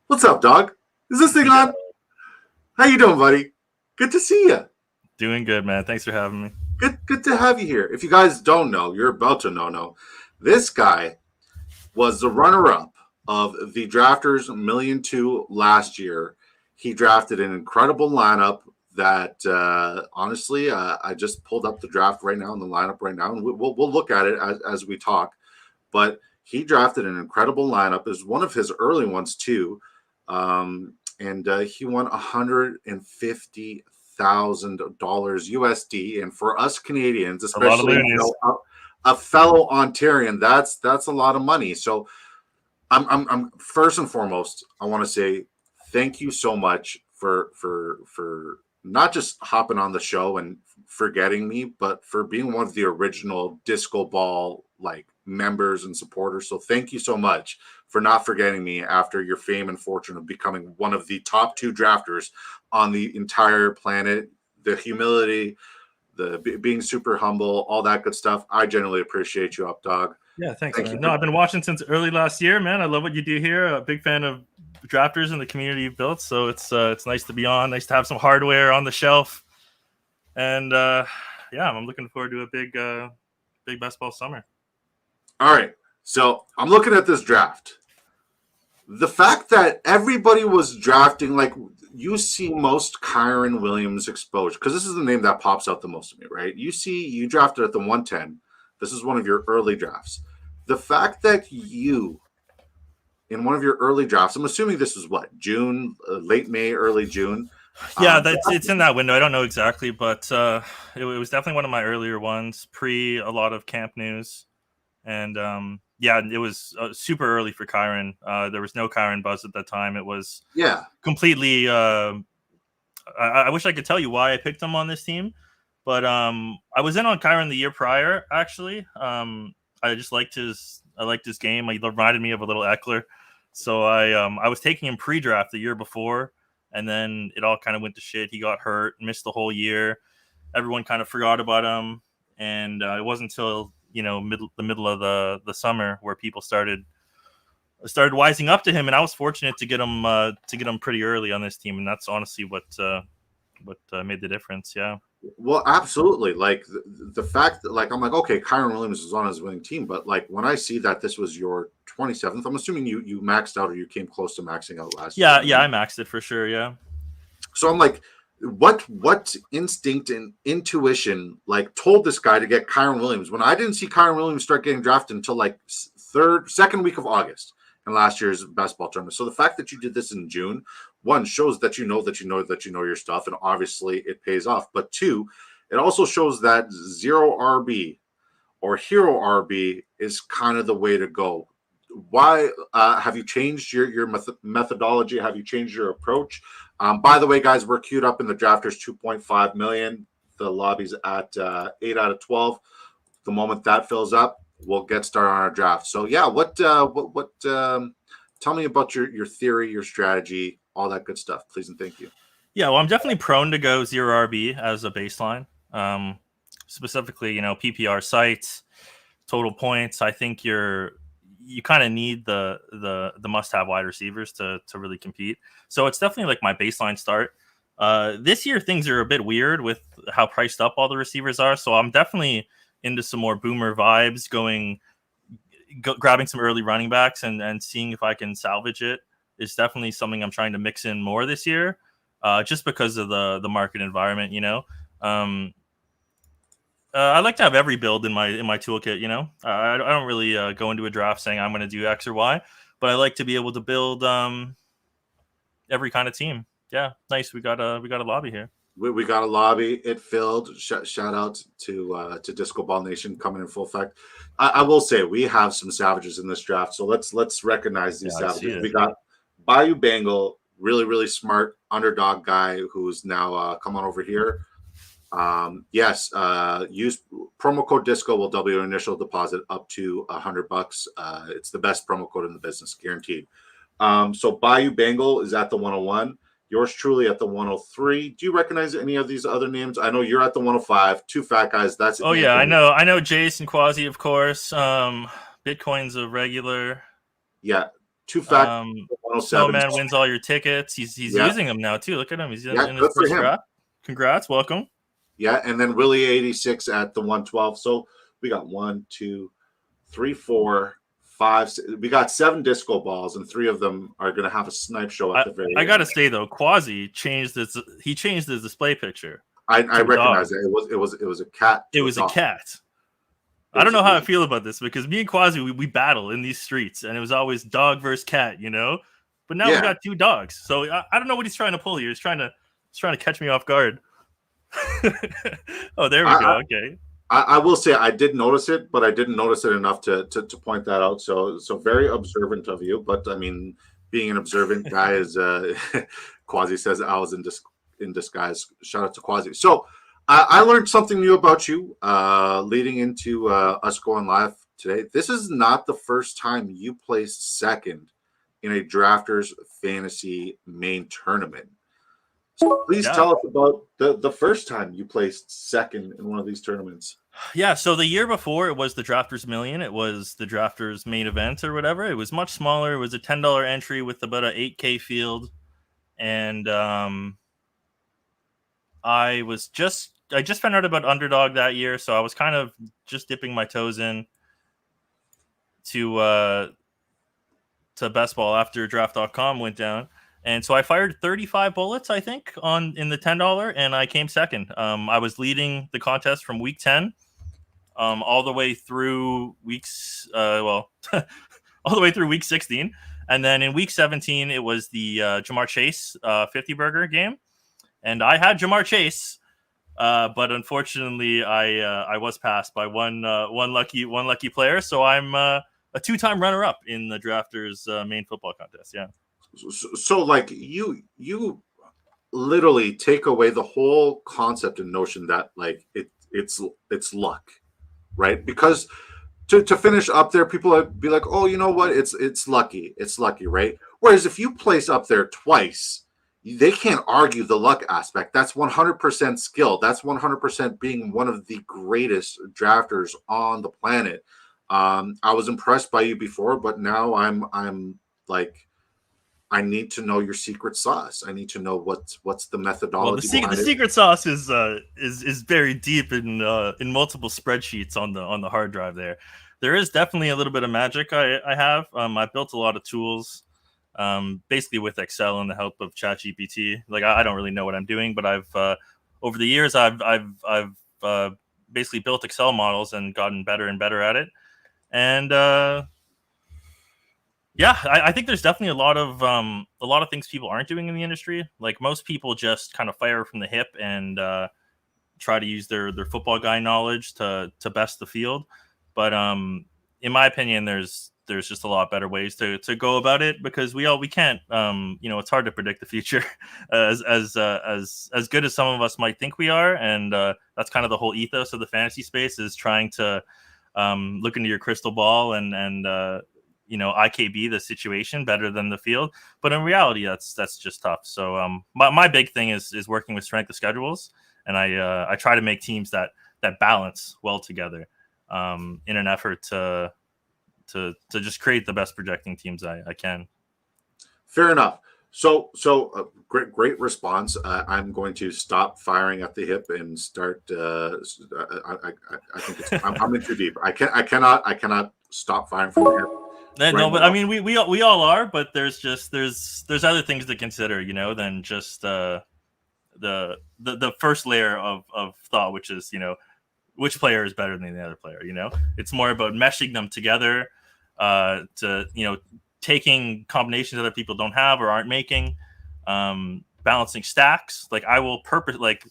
What's up, dog? Is this thing on? How you doing, buddy? Good to see you. Doing good, man. Thanks for having me. Good to have you here. If you guys don't know, you're about to know. This guy was the runner-up of the Drafters $1,200,000 last year. He drafted an incredible lineup that, honestly, I just pulled up the draft right now in the lineup right now, and we'll look at it as we talk. But he drafted an incredible lineup. It was one of his early ones too, and he won $150,000 USD. And for us Canadians, especially a fellow Ontarian, that's a lot of money. So I'm first and foremost, I want to say thank you so much for not just hopping on the show and forgetting me, but for being one of the original Disco Ball members and supporters. So thank you so much for not forgetting me after your fame and fortune of becoming one of the top 2 drafters on the entire planet. The humility, the being super humble, all that good stuff. I genuinely appreciate you, up dog. Yeah, thanks. No, I've been watching since early last year, man. I love what you do here. A big fan of drafters and the community you've built. So it's nice to be on. Nice to have some hardware on the shelf. And yeah, I'm looking forward to a big basketball summer. All right. So I'm looking at this draft. The fact that everybody was drafting, you see most Kyren Williams exposure, because this is the name that pops out the most to me, right? You drafted at the 110. This is one of your early drafts. The fact that you, in one of your early drafts, I'm assuming this was what, June, late May, early June. Yeah, it's in that window. I don't know exactly, but it was definitely one of my earlier ones, pre a lot of camp news. And yeah, it was super early for Kyren. There was no Kyren buzz at that time. It was completely. I wish I could tell you why I picked him on this team, but I was in on Kyren the year prior. Actually, I just liked his game. He reminded me of a little Eckler, so I was taking him pre-draft the year before, and then it all kind of went to shit. He got hurt, missed the whole year. Everyone kind of forgot about him, and it wasn't until the middle of the summer where people started wising up to him, and I was fortunate to get him pretty early on this team, and that's honestly what made the difference. Yeah. Well, absolutely. The fact that I'm okay, Kyren Williams is on his winning team, but when I see that this was your 27th, I'm assuming you maxed out or you came close to maxing out last year. Yeah, I maxed it for sure. Yeah. So I'm like, what instinct and intuition told this guy to get Kyren Williams when I didn't see Kyren Williams start getting drafted until second week of August in last year's basketball tournament. So the fact that you did this in June, one, shows that you know your stuff, and obviously it pays off. But two, it also shows that zero RB or hero RB is kind of the way to go. Why have you changed your methodology? Have you changed your approach? By the way, guys, we're queued up in the drafters 2.5 million. The lobby's at 8 out of 12. The moment that fills up, we'll get started on our draft. So yeah, what tell me about your theory, your strategy, all that good stuff, please and thank you. Yeah, well, I'm definitely prone to go zero RB as a baseline. Specifically, PPR sites, total points. I think you kind of need the must-have wide receivers to really compete. So it's definitely my baseline start. This year, things are a bit weird with how priced up all the receivers are. So I'm definitely into some more boomer vibes, grabbing some early running backs and seeing if I can salvage it is definitely something I'm trying to mix in more this year, just because of the market environment, I like to have every build in my toolkit. I don't really go into a draft saying I'm going to do X or Y, but I like to be able to build every kind of team. Yeah, nice. We got a lobby here. We got a lobby. It filled. Shout out to Disco Ball Nation coming in full effect. I will say we have some savages in this draft, so let's recognize these savages. We got Bayou Bengal, really really smart underdog guy who's now come on over here. Use promo code DISCO will double your initial deposit up to $100. It's the best promo code in the business, guaranteed. So Bayou Bengal is at the 101. Yours truly at the 103. Do you recognize any of these other names? I know you're at the 105. Two fat guys. That's I know Jason Quasi, of course. Bitcoin's a regular. Yeah, two factors. 107. Snowman wins all your tickets. He's Yeah. using them now too. Look at him. He's in his Good for first him. draft. Congrats, welcome. Yeah, and then Willie 86 at the 112. So we got 1, 2, 3, 4, 5. We got 7 disco balls, and 3 of them are going to have a snipe show at the very end. I gotta say though, Quasi changed his display picture. I recognize it. It was a cat. It was a cat. I don't know how I feel about this because me and Quasi we battle in these streets, and it was always dog versus cat, you know. But now we got 2 dogs, so I don't know what he's trying to pull here. He's trying to catch me off guard. Oh, there we go. Okay. I will say I did notice it, but I didn't notice it enough to point that out. So very observant of you. But I mean, being an observant guy is Quasi says I was in disguise. Shout out to Quasi. So I learned something new about you leading into us going live today. This is not the first time you placed second in a Drafters Fantasy main tournament. So please tell us about the first time you placed second in one of these tournaments. Yeah, so the year before it was the Drafters Million. It was the Drafters main event or whatever. It was much smaller. It was a $10 entry with about an 8K field. And I just found out about Underdog that year, so I was kind of just dipping my toes in to best ball after draft.com went down. And so I fired 35 bullets, I think, in the $10, and I came second. I was leading the contest from week 10 all the way through all the way through week 16. And then in week 17, it was the Jamar Chase 50 burger game. And I had Jamar Chase, but unfortunately, I was passed by one lucky player. So I'm a 2-time runner-up in the Drafters main football contest. Yeah. So like you literally take away the whole concept and notion that like it's luck, right? Because to finish up there, people would be like, oh, you know what? It's lucky, right? Whereas if you place up there twice, they can't argue the luck aspect. That's 100% skill. That's 100% being one of the greatest drafters on the planet. I was impressed by you before, but now I'm like, I need to know your secret sauce. I need to know what's the methodology. Well, the secret sauce is very deep in multiple spreadsheets on the hard drive. There is definitely a little bit of magic I have. I built a lot of tools, basically with Excel and the help of ChatGPT. Like I don't really know what I'm doing, but I've over the years I've basically built Excel models and gotten better and better at it. And yeah, I think there's definitely a lot of things people aren't doing in the industry. Like most people just kind of fire from the hip and try to use their football guy knowledge to best the field. But in my opinion, there's just a lot better ways to go about it because we can't it's hard to predict the future as good as some of us might think we are, and that's kind of the whole ethos of the fantasy space is trying to look into your crystal ball and IKB the situation better than the field. But in reality, that's just tough. So my big thing is working with strength of schedules, and I try to make teams that balance well together in an effort to just create the best projecting teams I can. Fair enough. So great response. I'm going to stop firing at the hip and start. I think I'm in too deep. I cannot stop firing from the hip. But I mean, we all are, but there's other things to consider, than just the first layer of thought, which is which player is better than the other player. It's more about meshing them together, to taking combinations other people don't have or aren't making, balancing stacks. Like I will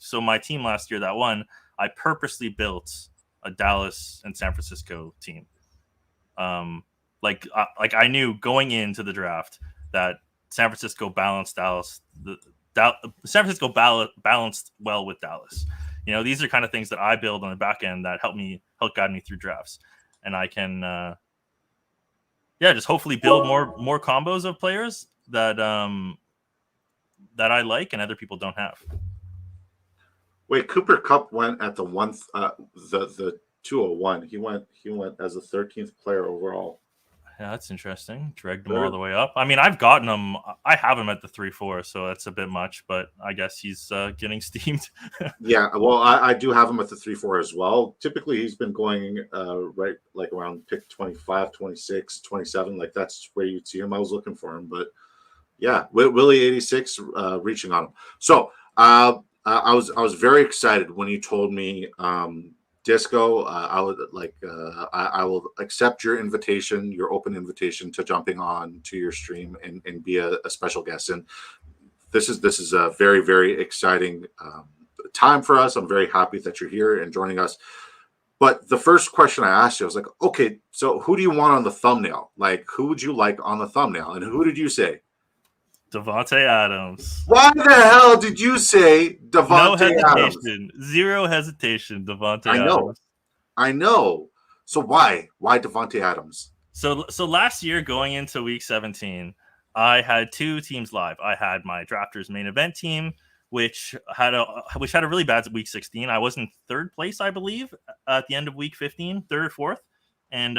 so my team last year that won, I purposely built a Dallas and San Francisco team. Like I knew going into the draft that San Francisco balanced Dallas. San Francisco balanced well with Dallas. These are kind of things that I build on the back end that help guide me through drafts, and I can, just hopefully build more combos of players that I like and other people don't have. Wait, Cooper Kupp went at the one, the 201. He went as the 13th player overall. Yeah, that's interesting. Dragged him all the way up. I mean, I've gotten him. I have him at the 3-4, so that's a bit much. But I guess he's getting steamed. Yeah, well, I do have him at the 3-4 as well. Typically, he's been going right like around pick 25, 26, 27. Like that's where you'd see him. I was looking for him, but yeah, Willie 86 reaching on him. So I was very excited when you told me Disco. I will accept your invitation, your open invitation to jumping on to your stream and be a special guest. And this is a very, very exciting time for us. I'm very happy that you're here and joining us. But the first question I asked you, I was like, okay, so who do you want on the thumbnail? Like, who would you like on the thumbnail? And who did you say? Davante Adams. Why the hell did you say Davante No hesitation. Adams? Zero hesitation, Davante Adams. I know. So why? Why Davante Adams? So last year going into week 17, I had two teams live. I had my Drafters main event team, which had a really bad week 16. I was in third place, I believe, at the end of week 15, third or fourth, and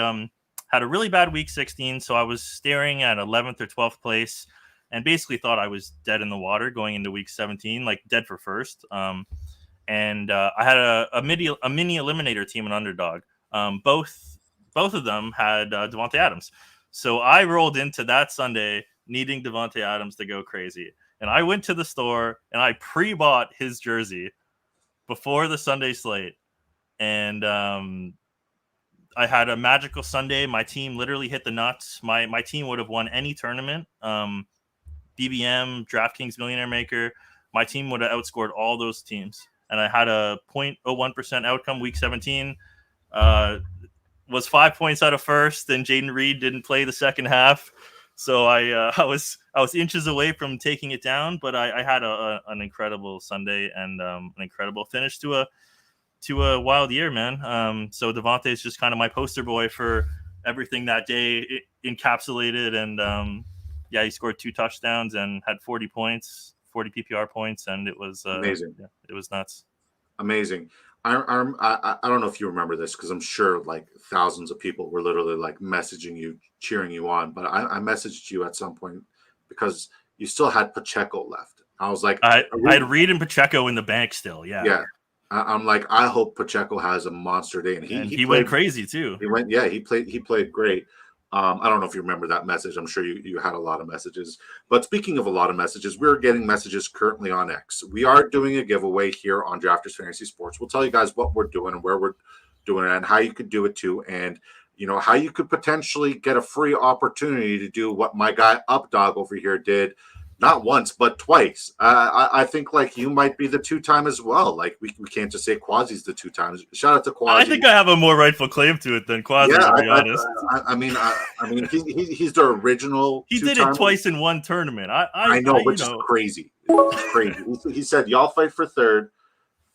had a really bad week 16. So I was staring at 11th or 12th place, and basically thought I was dead in the water going into week 17, like dead for first. And I had a mini eliminator team, an underdog. Both of them had Davante Adams. So I rolled into that Sunday needing Davante Adams to go crazy. And I went to the store and I pre-bought his jersey before the Sunday slate. And I had a magical Sunday. My team literally hit the nuts. My team would have won any tournament. BBM, DraftKings Millionaire Maker. My team would have outscored all those teams. And I had a 0.01% outcome week 17. Was 5 points out of first, and Jaden Reed didn't play the second half. So I was inches away from taking it down, but I had an incredible Sunday and an incredible finish to a wild year, man. So Davante is just kind of my poster boy for everything that day encapsulated, and he scored 2 touchdowns and had 40 points, 40 PPR points, and it was amazing. Yeah, it was nuts. Amazing. I don't know if you remember this because I'm sure like thousands of people were literally like messaging you, cheering you on. But I messaged you at some point because you still had Pacheco left. I was like, I had Reed and Pacheco in the bank still. Yeah. Yeah. I'm like, I hope Pacheco has a monster day, and he went crazy too. He played great. I don't know if you remember that message. I'm sure you had a lot of messages. But speaking of a lot of messages, we're getting messages currently on X. We are doing a giveaway here on Drafters Fantasy Sports. We'll tell you guys what we're doing and where we're doing it and how you could do it too. And, how you could potentially get a free opportunity to do what my guy Updog over here did. Not once, but twice. I think like you might be the 2-time as well. Like we can't just say Quasi's the 2 times. Shout out to Quasi. I think I have a more rightful claim to it than Quasi. To be honest. I mean, he's the original. He did it twice in one tournament. I know, which is crazy. It's crazy. He said, "Y'all fight for third.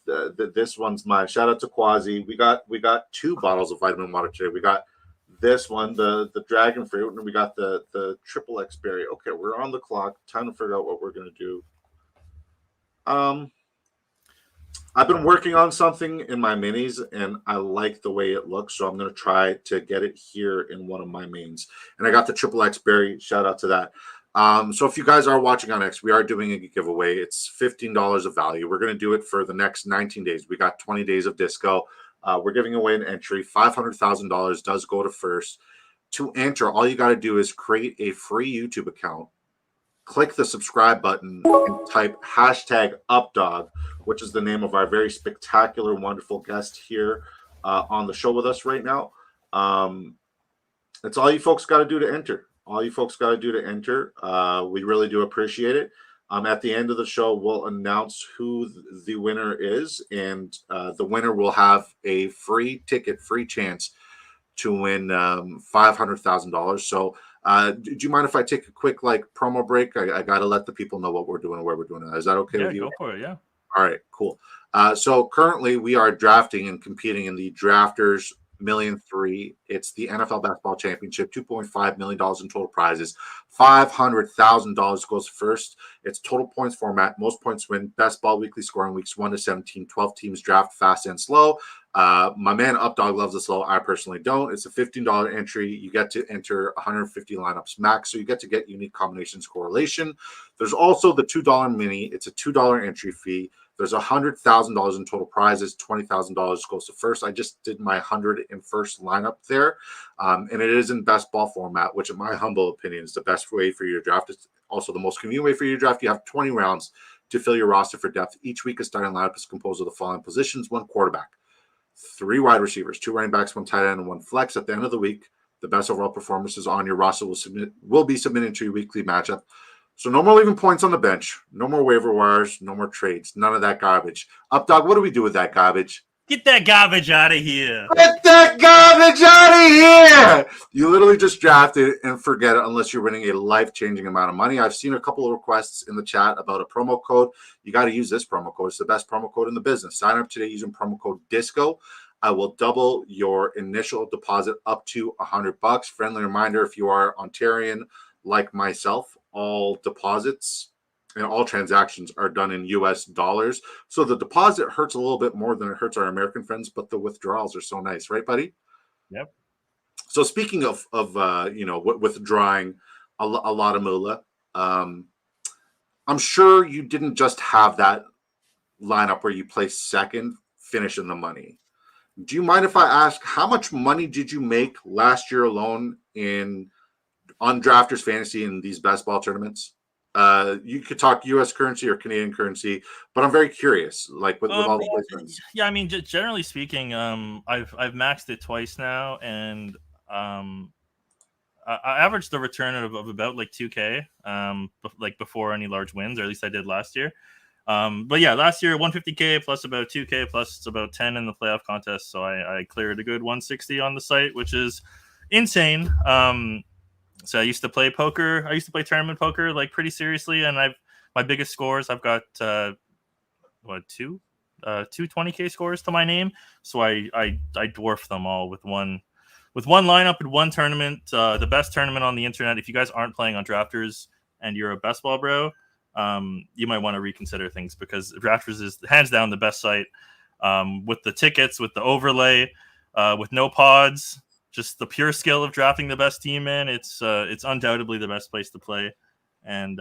This one's mine." Shout out to Quasi. We got 2 bottles of vitamin water today. We got this one, the dragon fruit, and we got the triple X berry. Okay, we're on the clock. Time to figure out what we're gonna do. I've been working on something in my minis, and I like the way it looks, so I'm gonna try to get it here in one of my mains. And I got the triple X berry. Shout out to that. So if you guys are watching on X, we are doing a giveaway. It's $15 of value. We're gonna do it for the next 19 days. We got 20 days of disco. We're giving away an entry. $500,000 does go to first. To enter, all you got to do is create a free YouTube account, click the subscribe button, and type #Updog, which is the name of our very spectacular, wonderful guest here on the show with us right now. That's all you folks got to do to enter. We really do appreciate it. At the end of the show, we'll announce who the winner is, and the winner will have a free chance to win $500,000. So do you mind if I take a quick promo break? I got to let the people know what we're doing and where we're doing it. Is that okay with you? Go for it, yeah. All right, cool. So currently we are drafting and competing in the Drafters $1,000,003. It's the NFL Basketball Championship, $2.5 million in total prizes. $500,000 goes first. It's total points format. Most points win. Best ball weekly scoring weeks 1 to 17. 12 teams draft fast and slow. My man Updog loves this low. I personally don't. It's a $15 entry. You get to enter 150 lineups max, so you get to get unique combinations correlation. There's also the $2 mini. It's a $2 entry fee. There's $100,000 in total prizes. $20,000 goes to first. I just did my 101st lineup there, and it is in best ball format, which, in my humble opinion, is the best way for you to draft. It's also the most convenient way for you to draft. You have 20 rounds to fill your roster for depth. Each week, a starting lineup is composed of the following positions: 1 quarterback, 3 wide receivers, 2 running backs, 1 tight end, and 1 flex. At the end of the week, the best overall performances on your roster will be submitted to your weekly matchup. So no more leaving points on the bench, no more waiver wires, no more trades, none of that garbage. Updog, what do we do with that garbage? Get that garbage out of here. Get that garbage out of here! You literally just draft it and forget it unless you're winning a life-changing amount of money. I've seen a couple of requests in the chat about a promo code. You got to use this promo code. It's the best promo code in the business. Sign up today using promo code DISCO. I will double your initial deposit up to $100. Friendly reminder, if you are Ontarian like myself, all deposits and all transactions are done in US dollars. So the deposit hurts a little bit more than it hurts our American friends, but the withdrawals are so nice, right, buddy? Yep. So speaking of withdrawing a lot of moolah, I'm sure you didn't just have that lineup where you place second, finish in the money. Do you mind if I ask, how much money did you make last year alone on Drafters Fantasy in these best ball tournaments? You could talk U.S. currency or Canadian currency, but I'm very curious, like with all the placements. Yeah, I mean, generally speaking, I've maxed it twice now, and I averaged the return of about like 2K, like before any large wins, or at least I did last year. But yeah, last year 150K plus about 2K plus about 10 in the playoff contest, so I cleared a good 160 on the site, which is insane. So I used to play poker. I used to play tournament poker like pretty seriously, and my biggest scores. I've got two 20K scores to my name. So I dwarf them all with one lineup in one tournament. The best tournament on the internet. If you guys aren't playing on Drafters and you're a best ball bro, you might want to reconsider things, because Drafters is hands down the best site, with the tickets, with the overlay, with no pods. Just the pure skill of drafting the best team in. It's undoubtedly the best place to play, and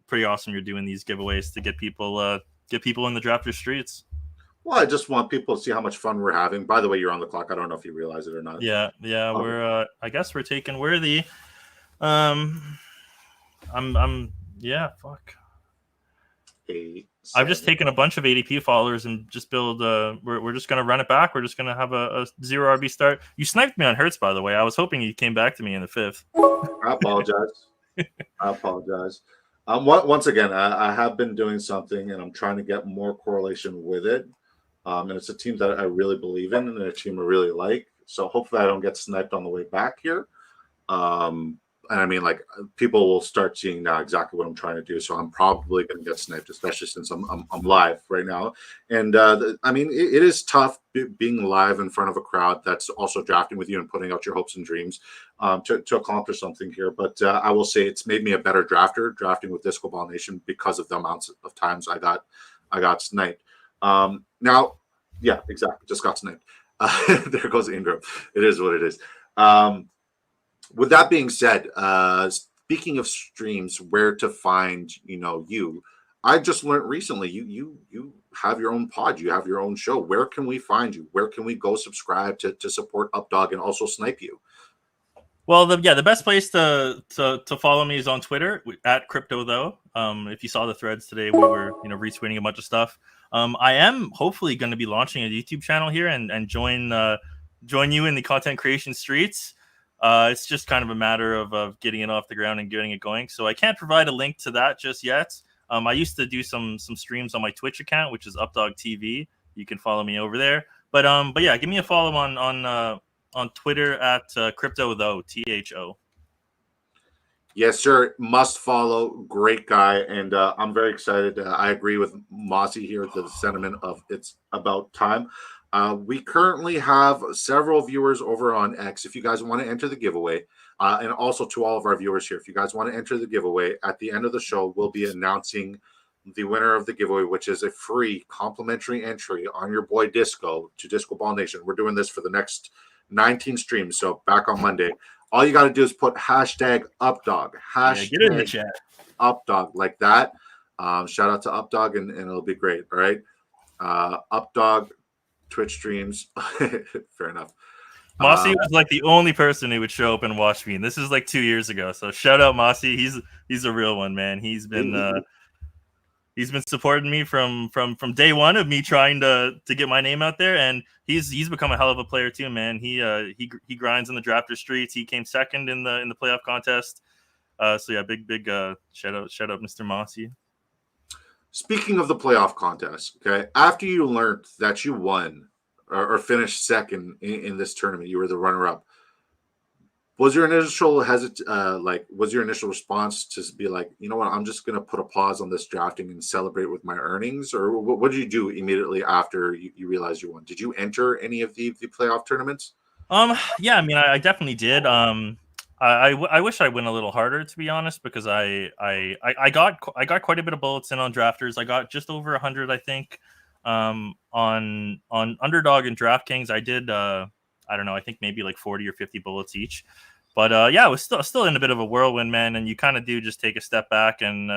pretty awesome. You're doing these giveaways to get people in the drafter streets. Well, I just want people to see how much fun we're having. By the way, you're on the clock. I don't know if you realize it or not. Yeah. We're I guess we're taking worthy. Fuck. I've just taken a bunch of ADP followers and just build. We're just gonna run it back. We're just gonna have a 0 RB start. You sniped me on Hertz, by the way. I was hoping you came back to me in the 5th. I apologize. Once again, I have been doing something, and I'm trying to get more correlation with it. And it's a team that I really believe in, and a team I really like. So hopefully, I don't get sniped on the way back here. And I mean, like, people will start seeing now exactly what I'm trying to do. So I'm probably going to get sniped, especially since I'm live right now. And I mean, it is tough being live in front of a crowd that's also drafting with you and putting out your hopes and dreams to accomplish something here. But I will say it's made me a better drafting with Disco Ball Nation because of the amounts of times I got sniped. Now, yeah, exactly. Just got sniped. There goes Ingram. It is what it is. With that being said, speaking of streams, where to find you, I just learned recently you have your own pod, you have your own show. Where can we find you? Where can we go subscribe to support Updog and also snipe you? Well, the best place to follow me is on Twitter at Crypto Though. If you saw the threads today, we were retweeting a bunch of stuff. I am hopefully going to be launching a YouTube channel here and join you in the content creation streets. It's just kind of a matter of getting it off the ground and getting it going. So I can't provide a link to that just yet. I used to do some streams on my Twitch account, which is Updog TV. You can follow me over there. But yeah, give me a follow on Twitter at Crypto Though, THO. Yes, sir. Must follow. Great guy. And I'm very excited. I agree with Mossy here, the sentiment of it's about time. We currently have several viewers over on X. If you guys want to enter the giveaway, and also to all of our viewers here, if you guys want to enter the giveaway, at the end of the show, we'll be announcing the winner of the giveaway, which is a free complimentary entry on your boy Disco to Disco Ball Nation. We're doing this for the next 19 streams, so back on Monday. All you got to do is put hashtag UpDog, Get it in the hashtag chat. UpDog, like that. Shout out to UpDog, and it'll be great. All right, UpDog Twitch streams. Fair enough. Mossy was like the only person who would show up and watch me, and this is like 2 years ago. So shout out Mossy. He's a real one, man. He's been supporting me from day one of me trying to get my name out there, and he's become a hell of a player too, man. He grinds in the drafter streets. He came second in the playoff contest. So yeah, big shout out Mr. Mossy. Speaking of the playoff contest, okay, after you learned that you won or finished second in this tournament, you were the runner-up. Was your initial was your initial response to be like, you know what, I'm just gonna put a pause on this drafting and celebrate with my earnings, or what did you do immediately after you realized you won? Did you enter any of the playoff tournaments? Yeah, I mean, I definitely did. I wish I went a little harder, to be honest, because I got quite a bit of bullets in on drafters. I got just over 100, I think. On Underdog and DraftKings, I did I don't know, I think maybe like 40 or 50 bullets each. But yeah, it was still in a bit of a whirlwind, man. And you kind of do just take a step back and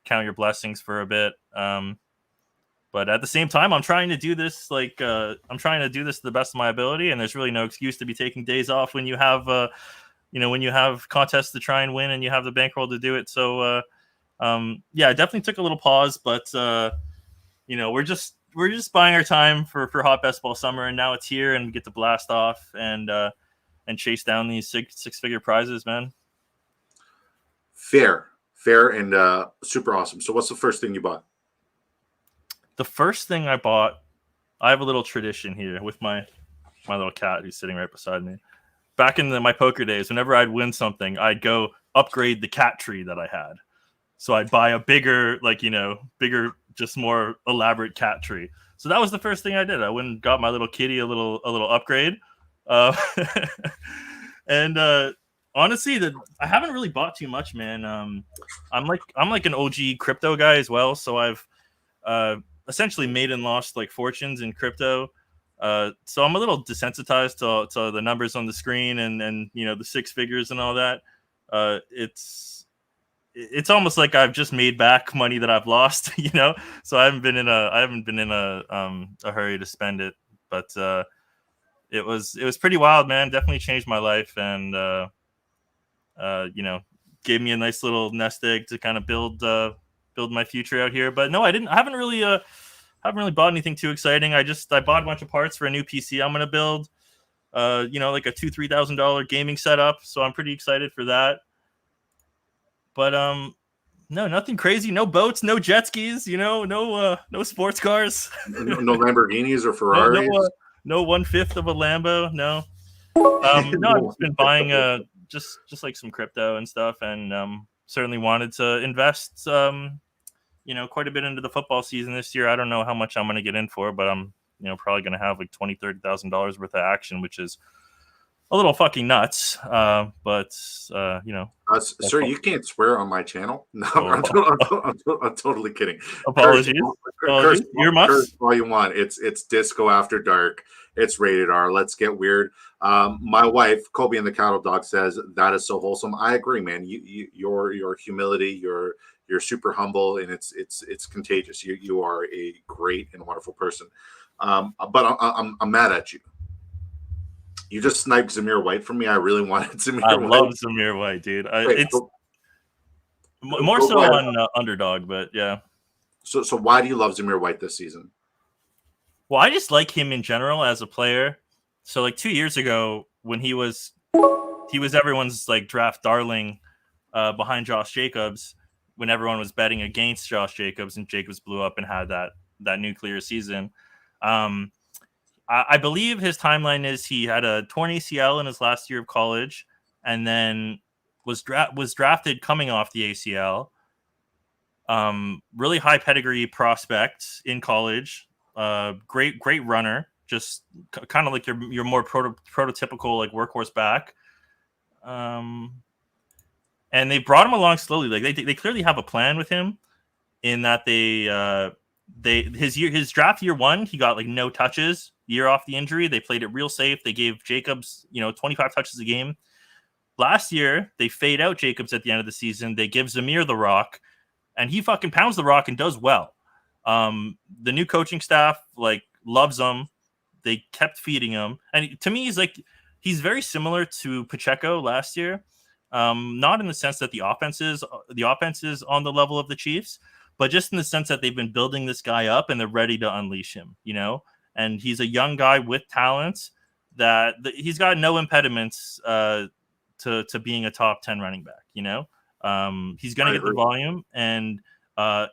count your blessings for a bit. But at the same time, I'm trying to do this to the best of my ability, and there's really no excuse to be taking days off when you have when you have contests to try and win and you have the bankroll to do it. So yeah, I definitely took a little pause, but we're just buying our time for Hot Best Ball Summer, and now it's here, and we get to blast off and chase down these six-figure prizes, man. Fair, and super awesome. So what's the first thing you bought? The first thing I bought, I have a little tradition here with my little cat who's sitting right beside me. Back in my poker days, whenever I'd win something, I'd go upgrade the cat tree that I had. So I'd buy a bigger, just more elaborate cat tree. So that was the first thing I did. I went and got my little kitty a little upgrade. And honestly, I haven't really bought too much, man. I'm like an OG crypto guy as well. So I've essentially made and lost like fortunes in crypto. So I'm a little desensitized to the numbers on the screen and the six figures and all that. It's almost like I've just made back money that I've lost, So I haven't been in a hurry to spend it, but it was pretty wild, man. Definitely changed my life, and gave me a nice little nest egg to kind of build my future out here. But no, I haven't really bought anything too exciting. I bought a bunch of parts for a new PC I'm gonna build. Like a $2,000-$3,000 gaming setup. So I'm pretty excited for that. But no, nothing crazy. No boats, no jet skis. No sports cars. no Lamborghinis or Ferraris. No 1/5 of a Lambo. No. No, I've just been buying just like some crypto and stuff, and certainly wanted to invest quite a bit into the football season this year. I don't know how much I'm going to get in for, but I'm probably going to have like $20,000-$30,000 worth of action, which is a little fucking nuts. Sir, you can't swear on my channel. No, I'm totally kidding. Apologies. You're must. All you want. It's Disco After Dark. It's rated R. Let's get weird. My wife, Kobe and the Cattle Dog, says that is so wholesome. I agree, man. Your humility, you're super humble, and it's contagious. You are a great and wonderful person. But I'm mad at you. You just sniped Zamir White from me. I really wanted Zamir White. I love Zamir White, dude. It's more so on Underdog, but yeah. So why do you love Zamir White this season? Well, I just like him in general as a player. So like 2 years ago, when he was everyone's like draft darling behind Josh Jacobs, when everyone was betting against Josh Jacobs, and Jacobs blew up and had that nuclear season. I believe his timeline is he had a torn ACL in his last year of college, and then was drafted coming off the ACL. Really high pedigree prospect in college. Great runner. Just kind of like your more prototypical like workhorse back. And they brought him along slowly. Like they clearly have a plan with him. in that his draft year 1, he got like no touches year off the injury. They played it real safe. They gave Jacobs 25 touches a game. Last year they fade out Jacobs at the end of the season. They give Zamir the rock, and he fucking pounds the rock and does well. The new coaching staff loves him. They kept feeding him, and to me he's very similar to Pacheco last year. Not in the sense that the offense is on the level of the Chiefs, but just in the sense that they've been building this guy up and they're ready to unleash him, and he's a young guy with talents that he's got no impediments to being a top 10 running back. He's going to get the volume, and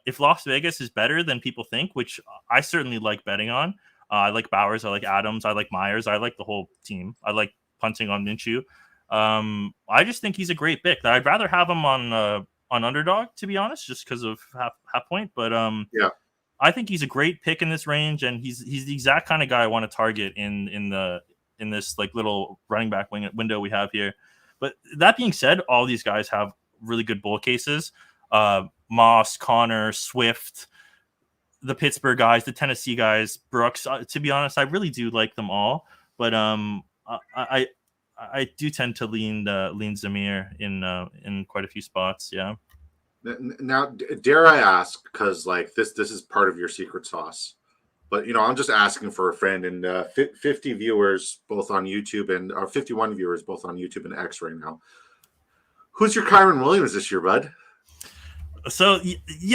if Las Vegas is better than people think, which I certainly like betting on, I like Bowers, I like Adams, I like Myers, I like the whole team. I like punting on Minshew. I just think he's a great pick. I'd rather have him on underdog, to be honest, just because of half point. But I think he's a great pick in this range, and he's the exact kind of guy I want to target in this little running back window we have here. But that being said, all these guys have really good bull cases. Moss, Connor, Swift, the Pittsburgh guys, the Tennessee guys, Brooks. To be honest, I really do like them all. But I do tend to lean Zamir in quite a few spots. Yeah. Now, dare I ask, because this is part of your secret sauce, but I'm just asking for a friend, and 50 viewers both on YouTube or 51 viewers both on YouTube and X right now. Who's your Kyren Williams this year, bud? So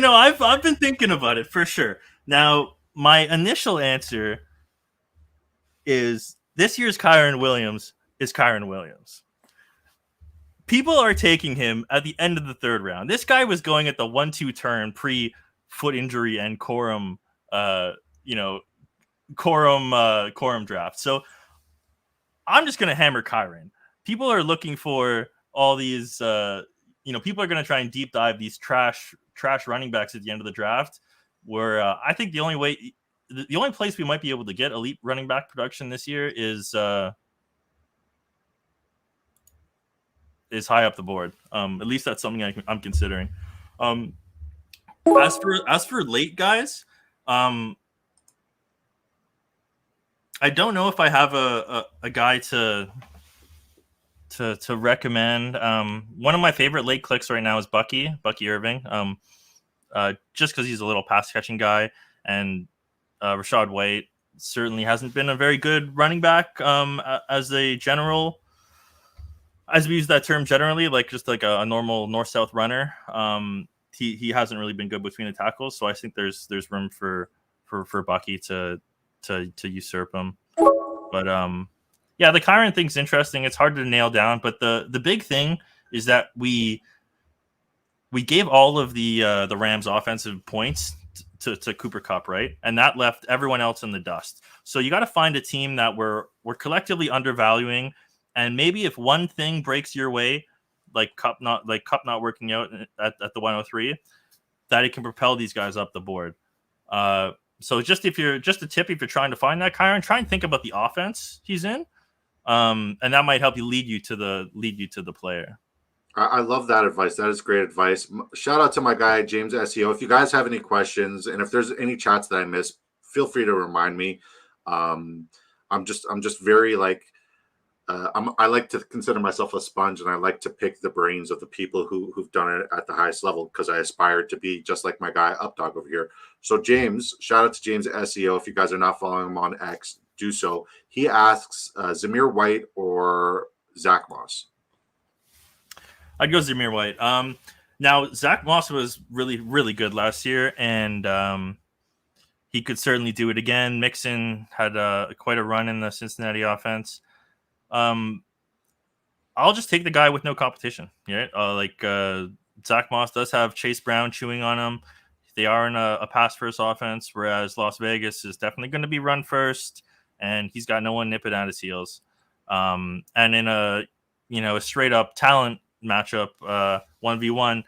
I've been thinking about it for sure. Now, my initial answer is this year's Kyren Williams is Kyren Williams. People are taking him at the end of the 3rd round. This guy was going at the 1-2 turn pre-foot injury and Corum draft. So I'm just going to hammer Kyren. People are looking for all these, people are going to try and deep dive these trash running backs at the end of the draft, where I think the only place we might be able to get elite running back production this year is high up the board. At least that's something I'm considering. As for late guys, I don't know if I have a guy to recommend. One of my favorite late clicks right now is Bucky Irving. Just because he's a little pass catching guy, and Rachaad White certainly hasn't been a very good running back as a general. As we use that term generally, just a normal north-south runner, he hasn't really been good between the tackles. So I think there's room for Bucky to usurp him. But the Kyren thing's interesting. It's hard to nail down, but the big thing is that we gave all of the Rams offensive points to Cooper Kupp, right? And that left everyone else in the dust. So you got to find a team that we're collectively undervaluing. And maybe if one thing breaks your way, like Kupp not working out at the 103, that it can propel these guys up the board. So just a tip, if you're trying to find that Kyren, try and think about the offense he's in, and that might help you lead you to the player. I love that advice. That is great advice. Shout out to my guy James SEO. If you guys have any questions, and if there's any chats that I missed, feel free to remind me. I'm just very I like to consider myself a sponge, and I like to pick the brains of the people who've done it at the highest level, because I aspire to be just like my guy Updog over here. So James, shout out to James SEO. If you guys are not following him on X, do so. He asks Zamir White or Zach Moss. I'd go Zamir White. Now Zach Moss was really, really good last year, and he could certainly do it again. Mixon had quite a run in the Cincinnati offense. I'll just take the guy with no competition. Yeah, Zach Moss does have Chase Brown chewing on him. They are in a pass first offense, whereas Las Vegas is definitely going to be run first, and he's got no one nipping at his heels. And in a straight up talent matchup, 1v1,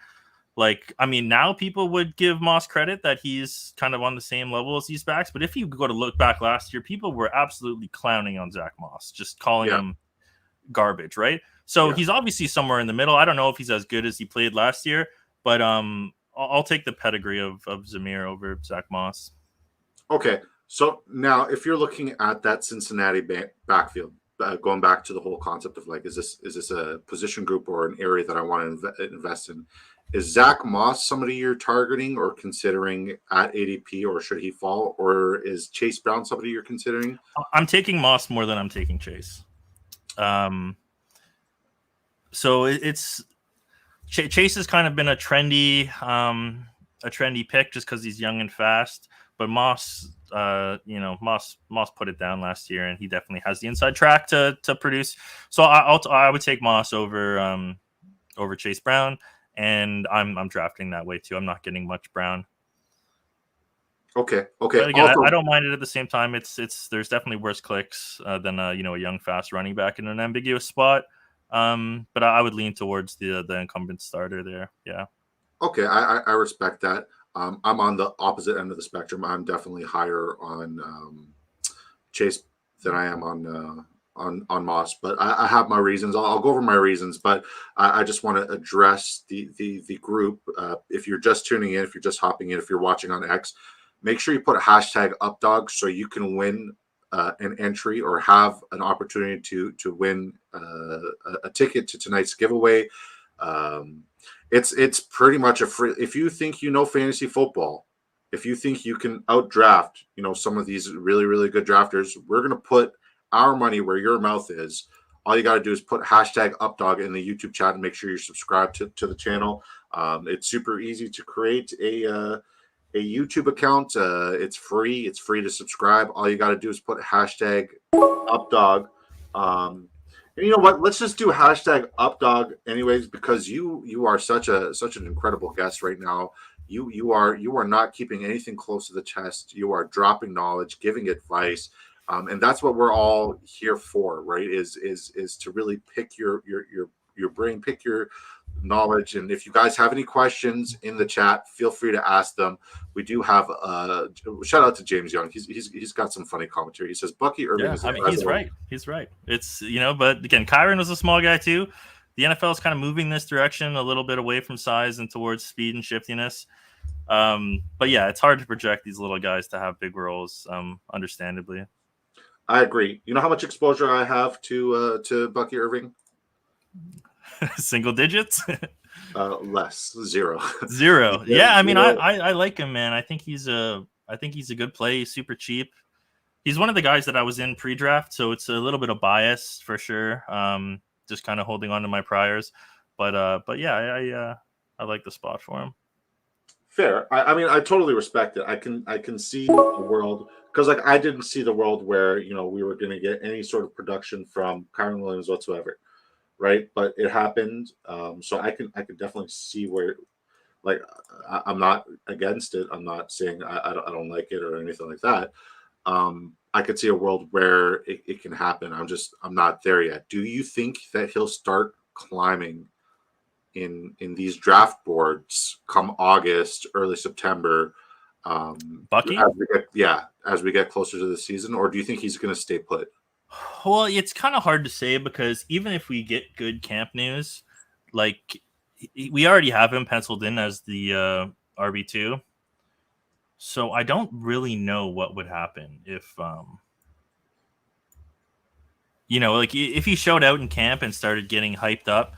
now people would give Moss credit that he's kind of on the same level as these backs. But if you go to look back last year, people were absolutely clowning on Zach Moss, just calling him garbage, right? So he's obviously somewhere in the middle. I don't know if he's as good as he played last year, but I'll take the pedigree of Zamir over Zach Moss. Okay, so now if you're looking at that Cincinnati backfield, going back to the whole concept of like, is this a position group or an area that I want to invest in? Is Zach Moss somebody you're targeting or considering at ADP, or should he fall? Or is Chase Brown somebody you're considering? I'm taking Moss more than I'm taking Chase. So it's Chase has kind of been a trendy pick just because he's young and fast. But Moss, Moss put it down last year, and he definitely has the inside track to produce. So I would take Moss over Chase Brown, and I'm drafting that way too. I'm not getting much Brown. Okay. But again, I don't mind it at the same time. There's definitely worse clicks than a young fast running back in an ambiguous spot. But I would lean towards the incumbent starter there. Yeah. Okay, I respect that. I'm on the opposite end of the spectrum. I'm definitely higher on Chase than I am on Moss, but I have my reasons. I'll go over my reasons, but I just want to address the group. If you're just tuning in, if you're just hopping in, if you're watching on X, make sure you put a hashtag UpDog so you can win an entry or have an opportunity to win a ticket to tonight's giveaway. It's pretty much a free. If you think you know fantasy football, if you think you can outdraft, some of these really, really good drafters, we're going to put our money where your mouth is. All you got to do is put hashtag UpDog in the YouTube chat and make sure you're subscribed to the channel. It's super easy to create a YouTube account. It's free. It's free to subscribe. All you got to do is put hashtag UpDog. And you know what? Let's just do hashtag UpDog anyways, because you are such an incredible guest right now. You are not keeping anything close to the chest. You are dropping knowledge, giving advice, and that's what we're all here for, right? Is to really pick your brain, pick your knowledge. And if you guys have any questions in the chat, feel free to ask them. We do have shout out to James Young. He's got some funny commentary. He says Bucky Irving is he's right. It's but again, Kyren was a small guy too. The NFL is kind of moving this direction a little bit away from size and towards speed and shiftiness. But yeah, it's hard to project these little guys to have big roles, understandably. I agree. You know how much exposure I have to Bucky Irving? Single digits? Less. Zero. Yeah, I mean, I like him, man. I think he's a good play. He's super cheap. He's one of the guys that I was in pre-draft, so it's a little bit of bias for sure. Just kind of holding on to my priors, but yeah, I like the spot for him. Fair. I mean, I totally respect it. I can see the world, because like I didn't see the world where we were going to get any sort of production from Kyren Williams whatsoever. Right, but it happened, so I can definitely see where, like, I'm not against it. I'm not saying I don't like it or anything like that. I could see a world where it can happen. I'm not there yet. Do you think that he'll start climbing in these draft boards come August, early September? Bucky, as we get closer to the season, or do you think he's going to stay put? Well, it's kind of hard to say because even if we get good camp news, like we already have him penciled in as the RB2. So I don't really know what would happen if, like if he showed out in camp and started getting hyped up,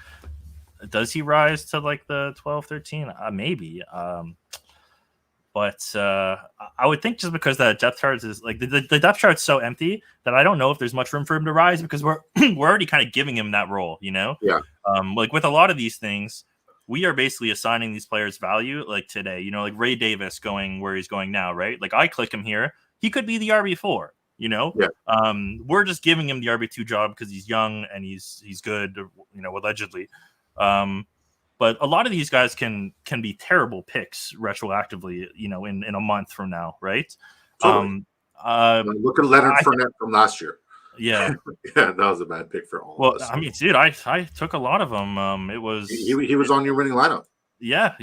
does he rise to like the 12, 13? Maybe. But I would think just because the depth chart is like the depth chart's so empty that I don't know if there's much room for him to rise because we're already kind of giving him that role, Yeah. Like with a lot of these things, we are basically assigning these players value like today, like Ray Davis going where he's going now, right? Like I click him here. He could be the RB4, Yeah. We're just giving him the RB2 job because he's young and he's good, allegedly. But a lot of these guys can be terrible picks retroactively, in a month from now, right? Totally. Look at Leonard Fournette from last year. Yeah, yeah, that was a bad pick for all of us. I mean, dude, I took a lot of them. It was he was on your winning lineup. Yeah.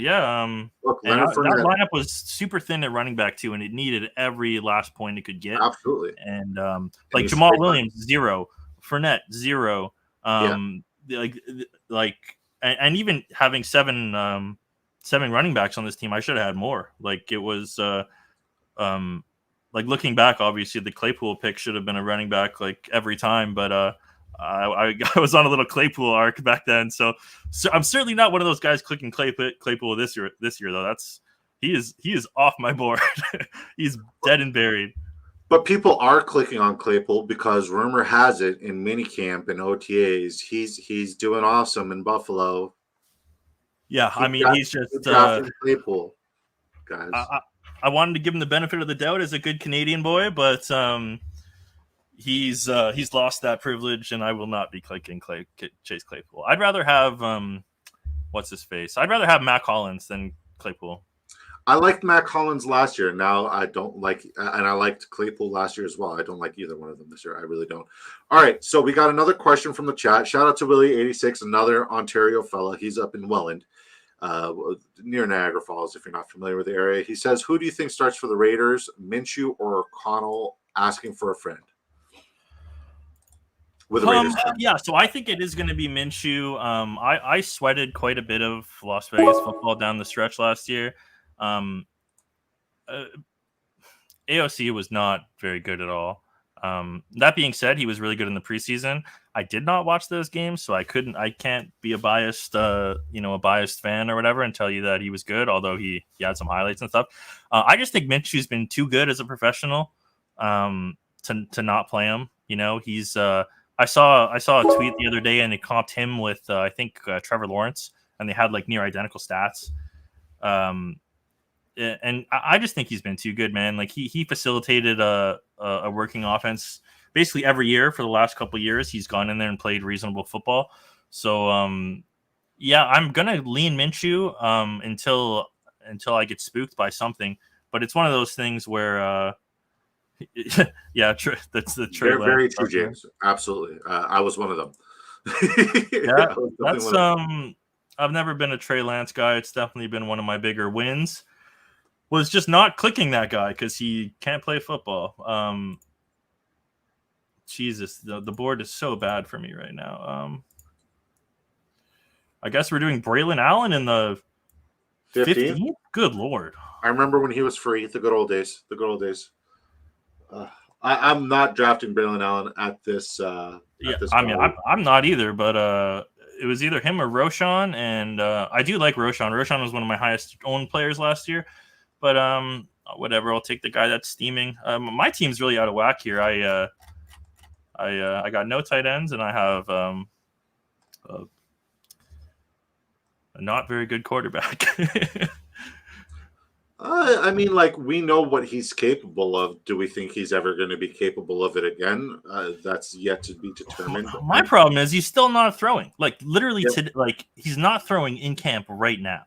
Look, that lineup was super thin at running back too, and it need every last point it could get. Absolutely. And like Jamal Williams, 0, Fournette, 0. And even having seven 7 running backs on this team. I should have had more. Like it was, like looking back, obviously the Claypool pick should have been a running back like every time, but I was on a little Claypool arc back then, so I'm certainly not one of those guys clicking Claypool this year. This year though, he is off my board. He's dead and buried. But people are clicking on Claypool because rumor has it in minicamp and OTAs he's doing awesome in Buffalo. Yeah, I mean he's just Claypool, guys. I wanted to give him the benefit of the doubt as a good Canadian boy, but he's lost that privilege, and I will not be clicking Chase Claypool. I'd rather have what's his face? I'd rather have Mac Hollins than Claypool. I liked Mac Hollins last year. Now I don't like, and I liked Claypool last year as well. I don't like either one of them this year. I really don't. All right, so we got another question from the chat. Shout out to Willie86, another Ontario fella. He's up in Welland, near Niagara Falls, if you're not familiar with the area. He says, who do you think starts for the Raiders, Minshew or O'Connell, asking for a friend? With the Raiders. Yeah, so I think it is going to be Minshew. I sweated quite a bit of Las Vegas football down the stretch last year. AOC was not very good at all. That being said, he was really good in the preseason. I did not watch those games, so I can't be a biased, a biased fan or whatever and tell you that he was good, although he had some highlights and stuff. I just think Minshew's been too good as a professional to not play him. He's I saw a tweet the other day and it comped him with I think Trevor Lawrence, and they had like near identical stats. And I just think he's been too good, man. Like he facilitated a working offense basically every year for the last couple of years. He's gone in there and played reasonable football. So yeah, I'm gonna lean Minshew until I get spooked by something. But it's one of those things where yeah, that's the true. Very true, James. Absolutely, I was one of them. Yeah, that's I've never been a Trey Lance guy. It's definitely been one of my bigger wins. Was just not clicking that guy because he can't play football. Jesus, the board is so bad for me right now. I guess we're doing Braylon Allen in the 15th? Good Lord. I remember when he was free, the good old days. I'm not drafting Braylon Allen at this. I'm not either, but it was either him or Roschon, and I do like Roschon. Roschon was one of my highest owned players last year, but whatever. I'll take the guy that's steaming. My team's really out of whack here. I got no tight ends, and I have a not very good quarterback. I mean, like, we know what he's capable of. Do we think he's ever going to be capable of it again? That's yet to be determined. My problem is he's still not throwing. Like, literally, he's not throwing in camp right now.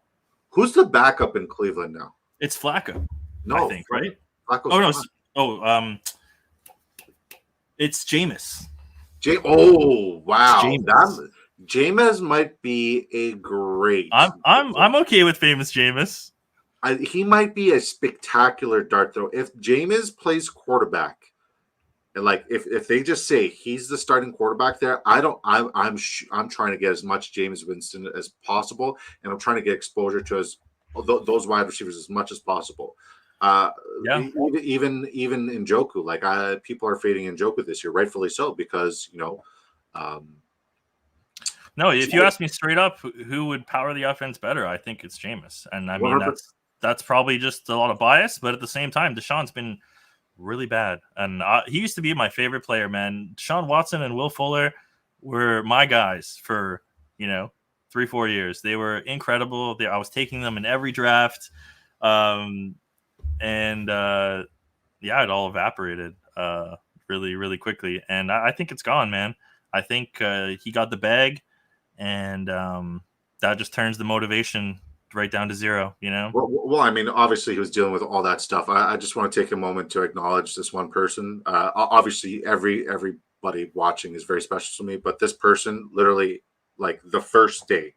Who's the backup in Cleveland now? It's Flacco. No, I think, right? Flacco's it's Jameis. Oh, wow. Jameis might be a great. I'm okay with famous Jameis. He might be a spectacular dart throw. If Jameis plays quarterback, and like if they just say he's the starting quarterback there, I'm trying to get as much Jameis Winston as possible, and I'm trying to get exposure to those wide receivers as much as possible. Even Njoku, like people are fading Njoku this year, rightfully so, because no, if you ask me straight up, who would power the offense better? I think it's Jameis, and I mean 100%. That's probably just a lot of bias, but at the same time, Deshaun's been really bad, and he used to be my favorite player, man. Deshaun Watson and Will Fuller were my guys for 3-4 years. They were incredible. I was taking them in every draft, and it all evaporated really, really quickly. And I think it's gone, man. I think he got the bag, and that just turns the motivation right down to zero, Well, I mean, obviously he was dealing with all that stuff. I just want to take a moment to acknowledge this one person. Obviously everybody watching is very special to me, but this person literally, like, the first day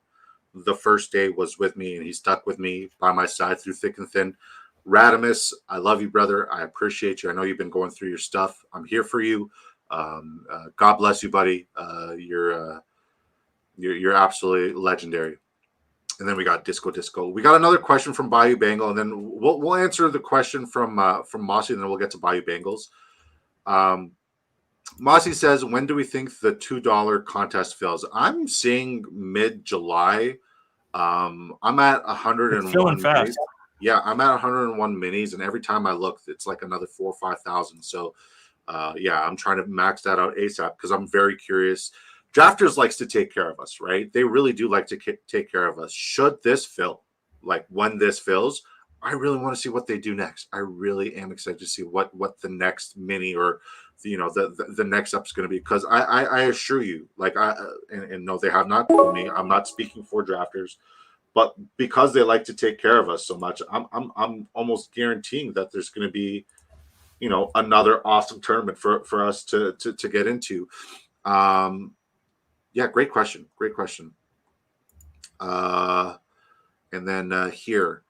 was with me, and he stuck with me by my side through thick and thin. Radimus, I love you, brother. I appreciate you. I know you've been going through your stuff. I'm here for you. God bless you, buddy. You're absolutely legendary. And then we got Disco. We got another question from Bayou Bengal, and then we'll answer the question from Mossy, and then we'll get to Bayou Bengals. Mossy says, when do we think the $2 contest fills? I'm seeing mid-July. I'm at 101 filling fast. minis. Yeah, I'm at 101 minis, and every time I look, it's like another 4,000 or 5,000. So, yeah, I'm trying to max that out ASAP because I'm very curious. Drafters likes to take care of us, right? They really do like to take care of us. Should this fill, like when this fills, I really want to see what they do next. I really am excited to see what the next mini or the next up's going to be, because I assure you, like and no, they have not told me. I'm not speaking for drafters, but because they like to take care of us so much, I'm almost guaranteeing that there's going to be another awesome tournament for us to get into. Yeah, great question. And then here,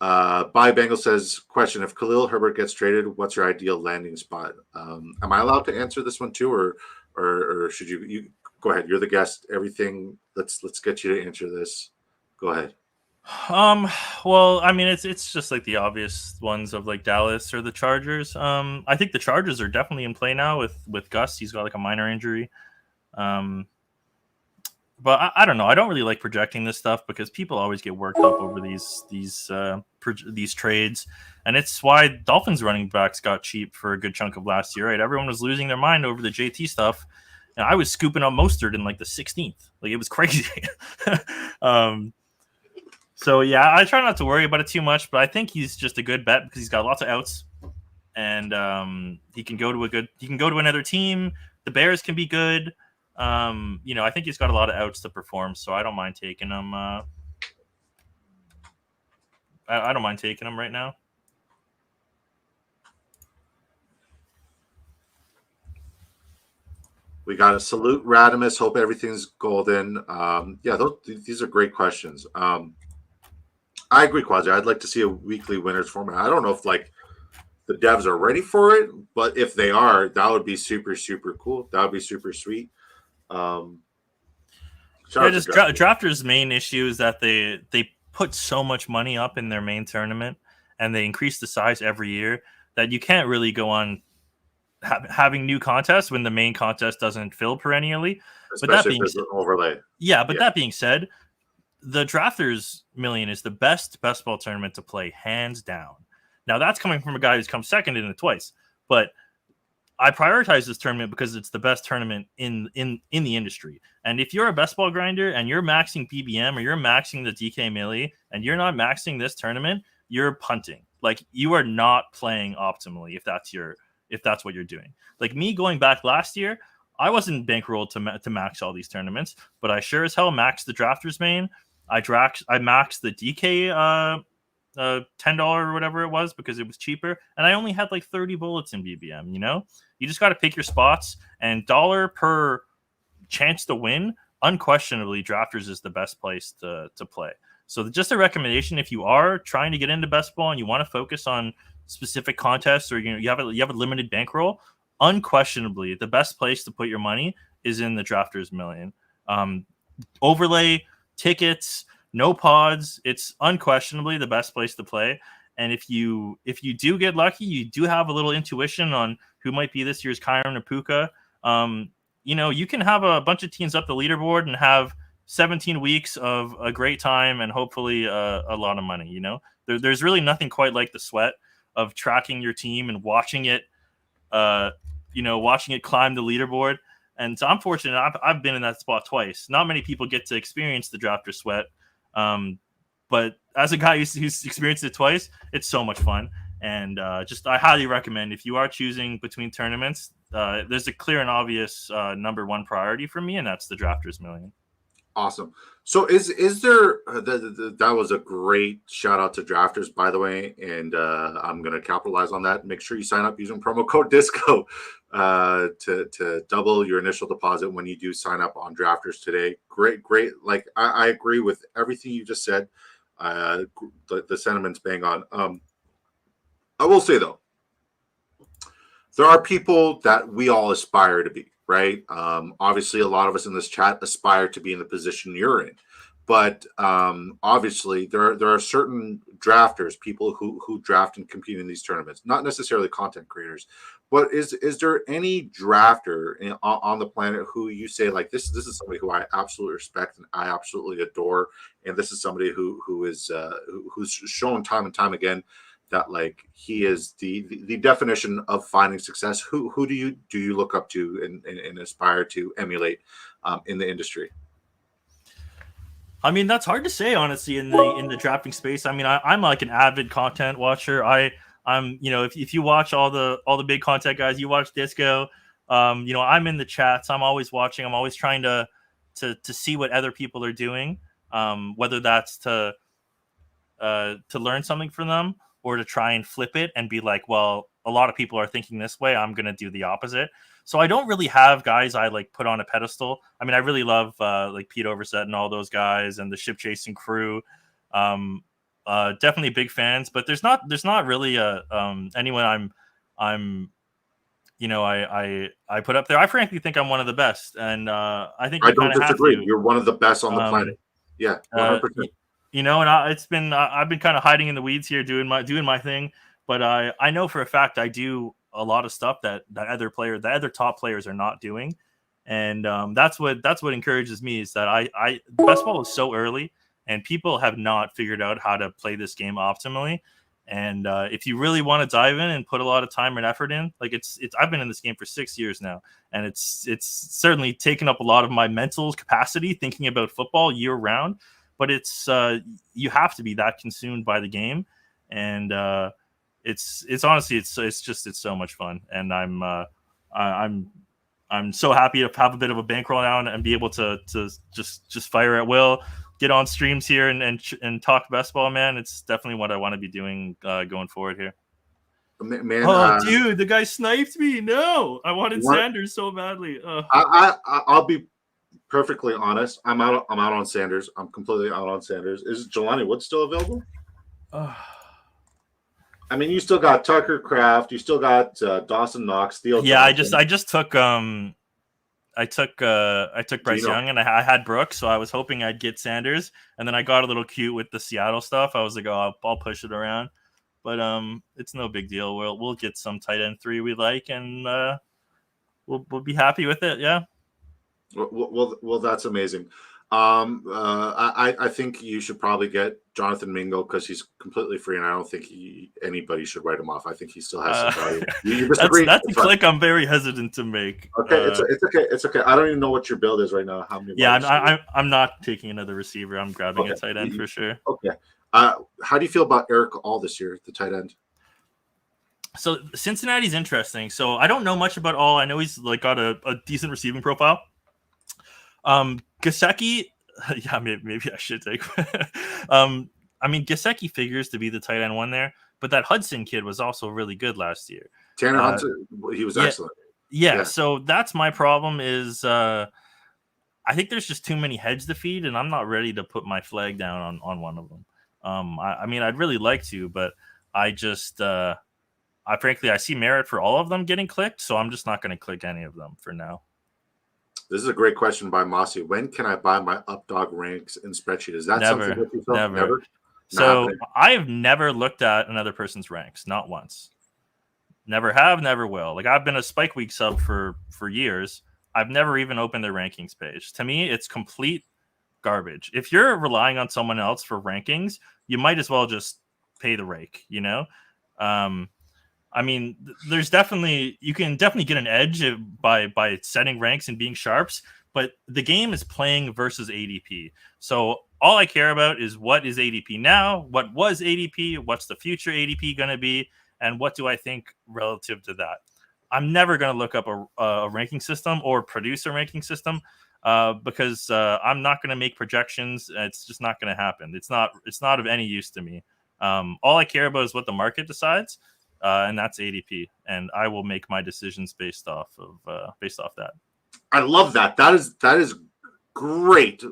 Bayou Bengal says, question: if Khalil Herbert gets traded, what's your ideal landing spot? Am I allowed to answer this one too, or should you go ahead? You're the guest. Everything. Let's get you to answer this. Go ahead. Well, I mean, it's just like the obvious ones of like Dallas or the Chargers. I think the Chargers are definitely in play now with Gus. He's got like a minor injury. But I don't know. I don't really like projecting this stuff because people always get worked up over these trades, and it's why Dolphins running backs got cheap for a good chunk of last year. Right? Everyone was losing their mind over the JT stuff, and I was scooping up Mostert in like the 16th. Like, it was crazy. So yeah, I try not to worry about it too much, but I think he's just a good bet because he's got lots of outs, and he can go to another team. The Bears can be good. I think he's got a lot of outs to perform, so I don't mind taking him. I don't mind taking him right now. We got to salute Radimus. Hope everything's golden. Yeah, these are great questions. I agree, Quasi. I'd like to see a weekly winners format. I don't know if like the devs are ready for it, but if they are, that would be super, super cool. That would be super sweet. Drafters' main issue is that they put so much money up in their main tournament, and they increase the size every year that you can't really go on having new contests when the main contest doesn't fill perennially. Especially if there's an overlay. Yeah, but that being said, the Drafters Million is the best best ball tournament to play, hands down. Now, that's coming from a guy who's come second in it twice, but I prioritize this tournament because it's the best tournament in the industry. And if you're a best ball grinder and you're maxing BBM or you're maxing the DK Millie and you're not maxing this tournament, you're punting. Like, you are not playing optimally if that's what you're doing. Like me going back last year, I wasn't bankrolled to max all these tournaments, but I sure as hell maxed the Drafters main. I maxed the DK $10 or whatever it was because it was cheaper, and I only had like 30 bullets in BBM. You just got to pick your spots, and dollar per chance to win, unquestionably Drafters is the best place to play. So just a recommendation, if you are trying to get into best ball and you want to focus on specific contests, or you have a limited bankroll, unquestionably the best place to put your money is in the Drafters Million. Overlay, tickets, no pods, it's unquestionably the best place to play. And if you do get lucky, you do have a little intuition on who might be this year's Kyron or Puka. You can have a bunch of teams up the leaderboard and have 17 weeks of a great time and hopefully a lot of money. There's really nothing quite like the sweat of tracking your team and watching it climb the leaderboard. And so I'm fortunate. I've been in that spot twice. Not many people get to experience the Drafter sweat. But as a guy who's experienced it twice, it's so much fun. And I highly recommend, if you are choosing between tournaments, there's a clear and obvious number one priority for me, and that's the Drafters Million. Awesome. So is there that was a great shout out to Drafters, by the way, and I'm going to capitalize on that. Make sure you sign up using promo code DISCO to double your initial deposit when you do sign up on Drafters today. Great. Like I agree with everything you just said. The sentiment's bang on. I will say though, there are people that we all aspire to be. Right. Obviously, a lot of us in this chat aspire to be in the position you're in. but obviously there are certain drafters, people who draft and compete in these tournaments, not necessarily content creators. But is there any drafter on the planet who you say like this is somebody who I absolutely respect and I absolutely adore, and this is somebody who's shown time and time again that like he is the definition of finding success? Who do you look up to and aspire to emulate in the industry? I mean, that's hard to say, honestly, in the drafting space. I mean, I'm like an avid content watcher. I'm if you watch all the big content guys, you watch Disco. I'm in the chats. I'm always watching. I'm always trying to see what other people are doing. Whether that's to learn something from them or to try and flip it and be like, well, a lot of people are thinking this way. I'm going to do the opposite. So I don't really have guys I like put on a pedestal. I mean, I really love like Pete Overset and all those guys and the Ship Chasing crew. Definitely big fans, but there's not really anyone I put up there. I frankly think I'm one of the best, and I think I you don't kind of have disagree. to. You're one of the best on the planet. Yeah, 100%. And I've been kind of hiding in the weeds here, doing my thing. But I know for a fact I do a lot of stuff that other top players are not doing, and that's what encourages me is that best ball is so early, and people have not figured out how to play this game optimally. And if you really want to dive in and put a lot of time and effort in, like it's I've been in this game for 6 years now, and it's certainly taken up a lot of my mental capacity thinking about football year round. But it's you have to be that consumed by the game, and it's honestly it's so much fun, and I'm so happy to have a bit of a bankroll now and be able to just fire at will, get on streams here and talk basketball, man. It's definitely what I want to be doing going forward here. Man, dude, the guy sniped me. No, I wanted Sanders so badly. I'll be perfectly honest. I'm out on Sanders. I'm completely out on Sanders. Is Jelani Wood still available? I mean, you still got Tucker Kraft. You still got Dawson Knox. Theo Johnson. I just took I took Bryce Young, and I had Brooks, so I was hoping I'd get Sanders, and then I got a little cute with the Seattle stuff. I was like, oh, I'll push it around, but it's no big deal. We'll get some tight end 3 we like, and we'll be happy with it. Yeah. Well, that's amazing. I think you should probably get Jonathan Mingo because he's completely free, and I don't think anybody should write him off. I think he still has some value. You disagree? That's a click I'm very hesitant to make. Okay, it's okay. It's okay. I don't even know what your build is right now. How many? Yeah, I'm not taking another receiver. I'm grabbing a tight end for sure. Okay. How do you feel about Eric All this year, the tight end? So Cincinnati's interesting. So I don't know much about All. I know he's like got a decent receiving profile. Gesicki, yeah, maybe I should take. I mean, Gesicki figures to be the tight end 1 there, but that Hudson kid was also really good last year. Tanner Hudson, he was excellent. Yeah, so that's my problem is I think there's just too many heads to feed, and I'm not ready to put my flag down on one of them. I mean, I'd really like to, but I just frankly I see merit for all of them getting clicked, so I'm just not going to click any of them for now. This is a great question by Mossy. When can I buy my Updog ranks in spreadsheet? Is that something that you felt? Never? So I've never looked at another person's ranks, not once. Never have, never will. Like I've been a Spike Week sub for years. I've never even opened their rankings page. To me, it's complete garbage. If you're relying on someone else for rankings, you might as well just pay the rake, you know? I mean, you can definitely get an edge by setting ranks and being sharps, but the game is playing versus ADP. So all I care about is what is ADP now, what was ADP, what's the future ADP going to be, and what do I think relative to that. I'm never going to look up a ranking system or produce a ranking system because I'm not going to make projections. It's just not going to happen. It's not of any use to me. All I care about is what the market decides. And that's ADP, and I will make my decisions based off that. I love that. That is great.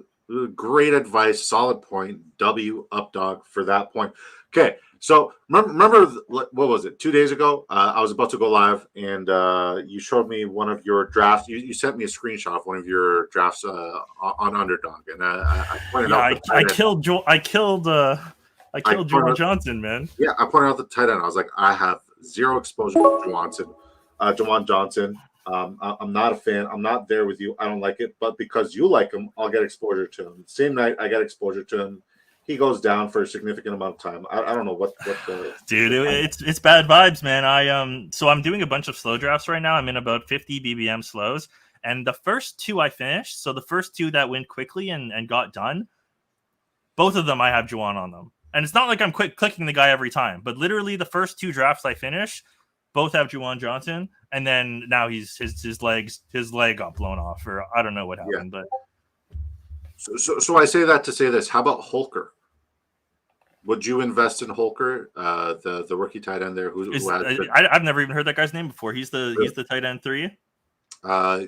Great advice, solid point. W up dog for that point. Okay, so remember what was it? 2 days ago, I was about to go live, and you showed me one of your drafts. You sent me a screenshot of one of your drafts on Underdog, and I pointed Yeah, out the tight I end. killed Juwan Johnson, man. Yeah, I pointed out the tight end. I was like, I have zero exposure to Juwan Johnson. I'm not a fan. I'm not there with you. I don't like it. But because you like him, I'll get exposure to him. Same night, I get exposure to him. He goes down for a significant amount of time. I don't know what the Dude, it's bad vibes, man. So I'm doing a bunch of slow drafts right now. I'm in about 50 BBM slows, and the first two I finished. So the first two that went quickly and got done, both of them I have Juwan on them. And it's not like I'm clicking the guy every time, but literally the first two drafts I finish, both have Juwan Johnson, and then now his leg got blown off, or I don't know what happened, but so I say that to say this. How about Holker? Would you invest in Holker, the rookie tight end there? I've never even heard that guy's name before. He's the tight end 3. I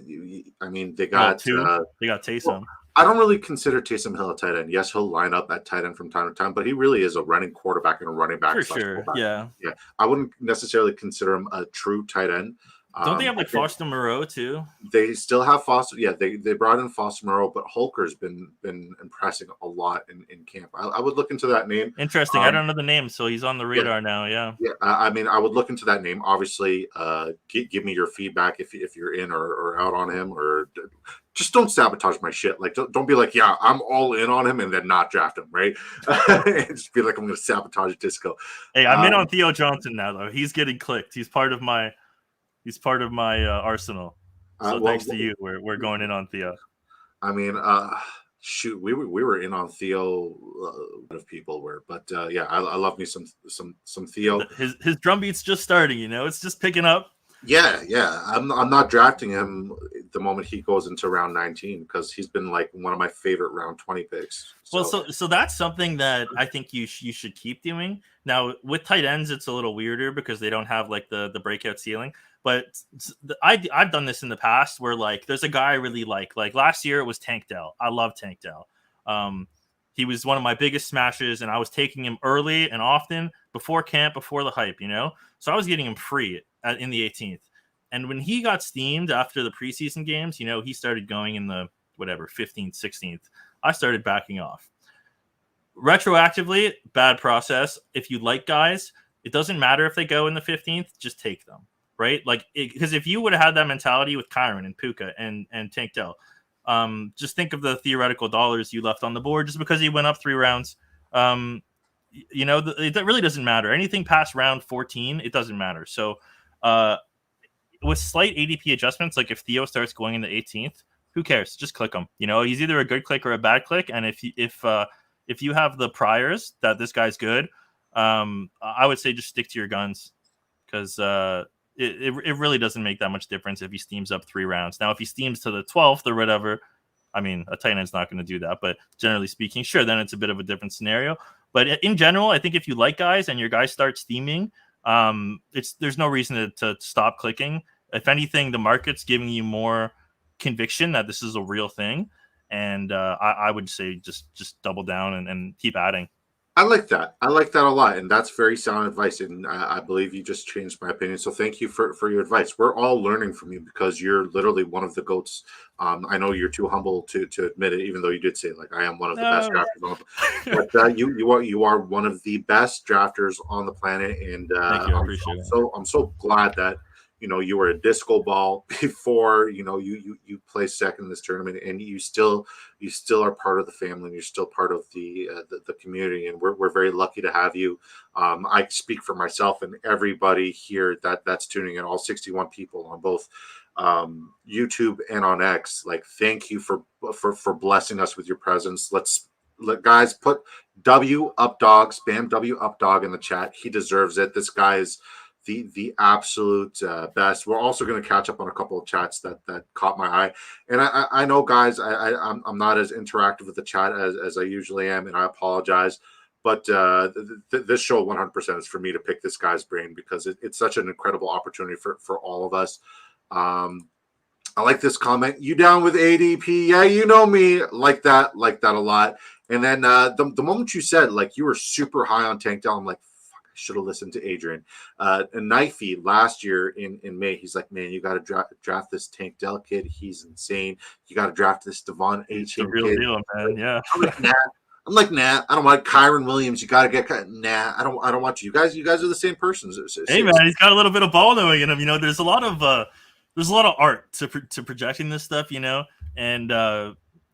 mean, they got 2. They got Taysom. Well, I don't really consider Taysom Hill a tight end. Yes, he'll line up at tight end from time to time, but he really is a running quarterback and a running back. For sure, yeah. I wouldn't necessarily consider him a true tight end. Don't they have like Foster Moreau too? They still have Foster. Yeah, they brought in Foster Moreau, but Holker's been impressing a lot in camp. I would look into that name. Interesting. I don't know the name, so he's on the radar now. Yeah. Yeah. I mean, I would look into that name. Obviously, give me your feedback if you're in or out on him, or just don't sabotage my shit. Like, don't be like, yeah, I'm all in on him and then not draft him, right? Just be like, I'm going to sabotage Disco. Hey, I'm in on Theo Johnson now, though. He's getting clicked. He's part of my arsenal. So thanks to you, we're going in on Theo. I mean, shoot, we were in on Theo. Of people were, but yeah, I love me some Theo. His drum beat's just starting. It's just picking up. Yeah. I'm not drafting him the moment he goes into round 19 because he's been like one of my favorite round 20 picks. Well, so that's something that I think you should keep doing. Now with tight ends, it's a little weirder because they don't have like the breakout ceiling. But I've done this in the past where like there's a guy I really like. Like last year it was Tank Dell. I love Tank Dell. He was one of my biggest smashes, and I was taking him early and often before camp, before the hype. So I was getting him free in the 18th. And when he got steamed after the preseason games, he started going in the 15th, 16th. I started backing off. Retroactively, bad process. If you like guys, it doesn't matter if they go in the 15th, just take them. Right? Like, because if you would have had that mentality with Kyren and Puka and Tank Dell, just think of the theoretical dollars you left on the board just because he went up 3 rounds. It really doesn't matter. Anything past round 14, it doesn't matter. So, with slight ADP adjustments, like if Theo starts going in the 18th, who cares? Just click him. He's either a good click or a bad click. And if you have the priors that this guy's good, I would say just stick to your guns because it really doesn't make that much difference if he steams up 3 rounds. Now, if he steams to the 12th or whatever, I mean, a tight end's not going to do that. But generally speaking, sure, then it's a bit of a different scenario. But in general, I think if you like guys and your guys start steaming, there's no reason to stop clicking. If anything, the market's giving you more conviction that this is a real thing. And I would say just double down and keep adding. I like that. I like that a lot. And that's very sound advice. And I believe you just changed my opinion. So thank you for your advice. We're all learning from you because you're literally one of the GOATs. I know you're too humble to admit it, even though you did say, like, I am one of the best drafters. But you are one of the best drafters on the planet. And thank you. I appreciate it. I'm so glad that, you were a disco ball before, you placed second in this tournament, and you still are part of the family, and you're still part of the community, and we're very lucky to have you. I speak for myself and everybody here that's tuning in, all 61 people on both YouTube and on X. Like, thank you for blessing us with your presence. Let guys put W up dog, spam W up dog in the chat. He deserves it. This guy is the absolute best. We're also going to catch up on a couple of chats that caught my eye, and I know, guys, I'm not as interactive with the chat as I usually am, and I apologize, but this show 100% is for me to pick this guy's brain because it's such an incredible opportunity for all of us. I like this comment. You down with ADP? Yeah, you know me. Like that a lot. And then the moment you said like you were super high on Tank Dell, I'm like, fuck, I should have listened to Adrian. And Knifey last year in May, he's like, man, you got to draft this Tank Dell kid. He's insane. You got to draft this Devon It's the 18 real kid. deal, man. Yeah. I'm like, nah. I don't want Kyron Williams. You got to get nah. I don't want you. You guys are the same person. Hey man, he's got a little bit of ball knowing in him. You know, there's a lot of art to projecting this stuff. You know, and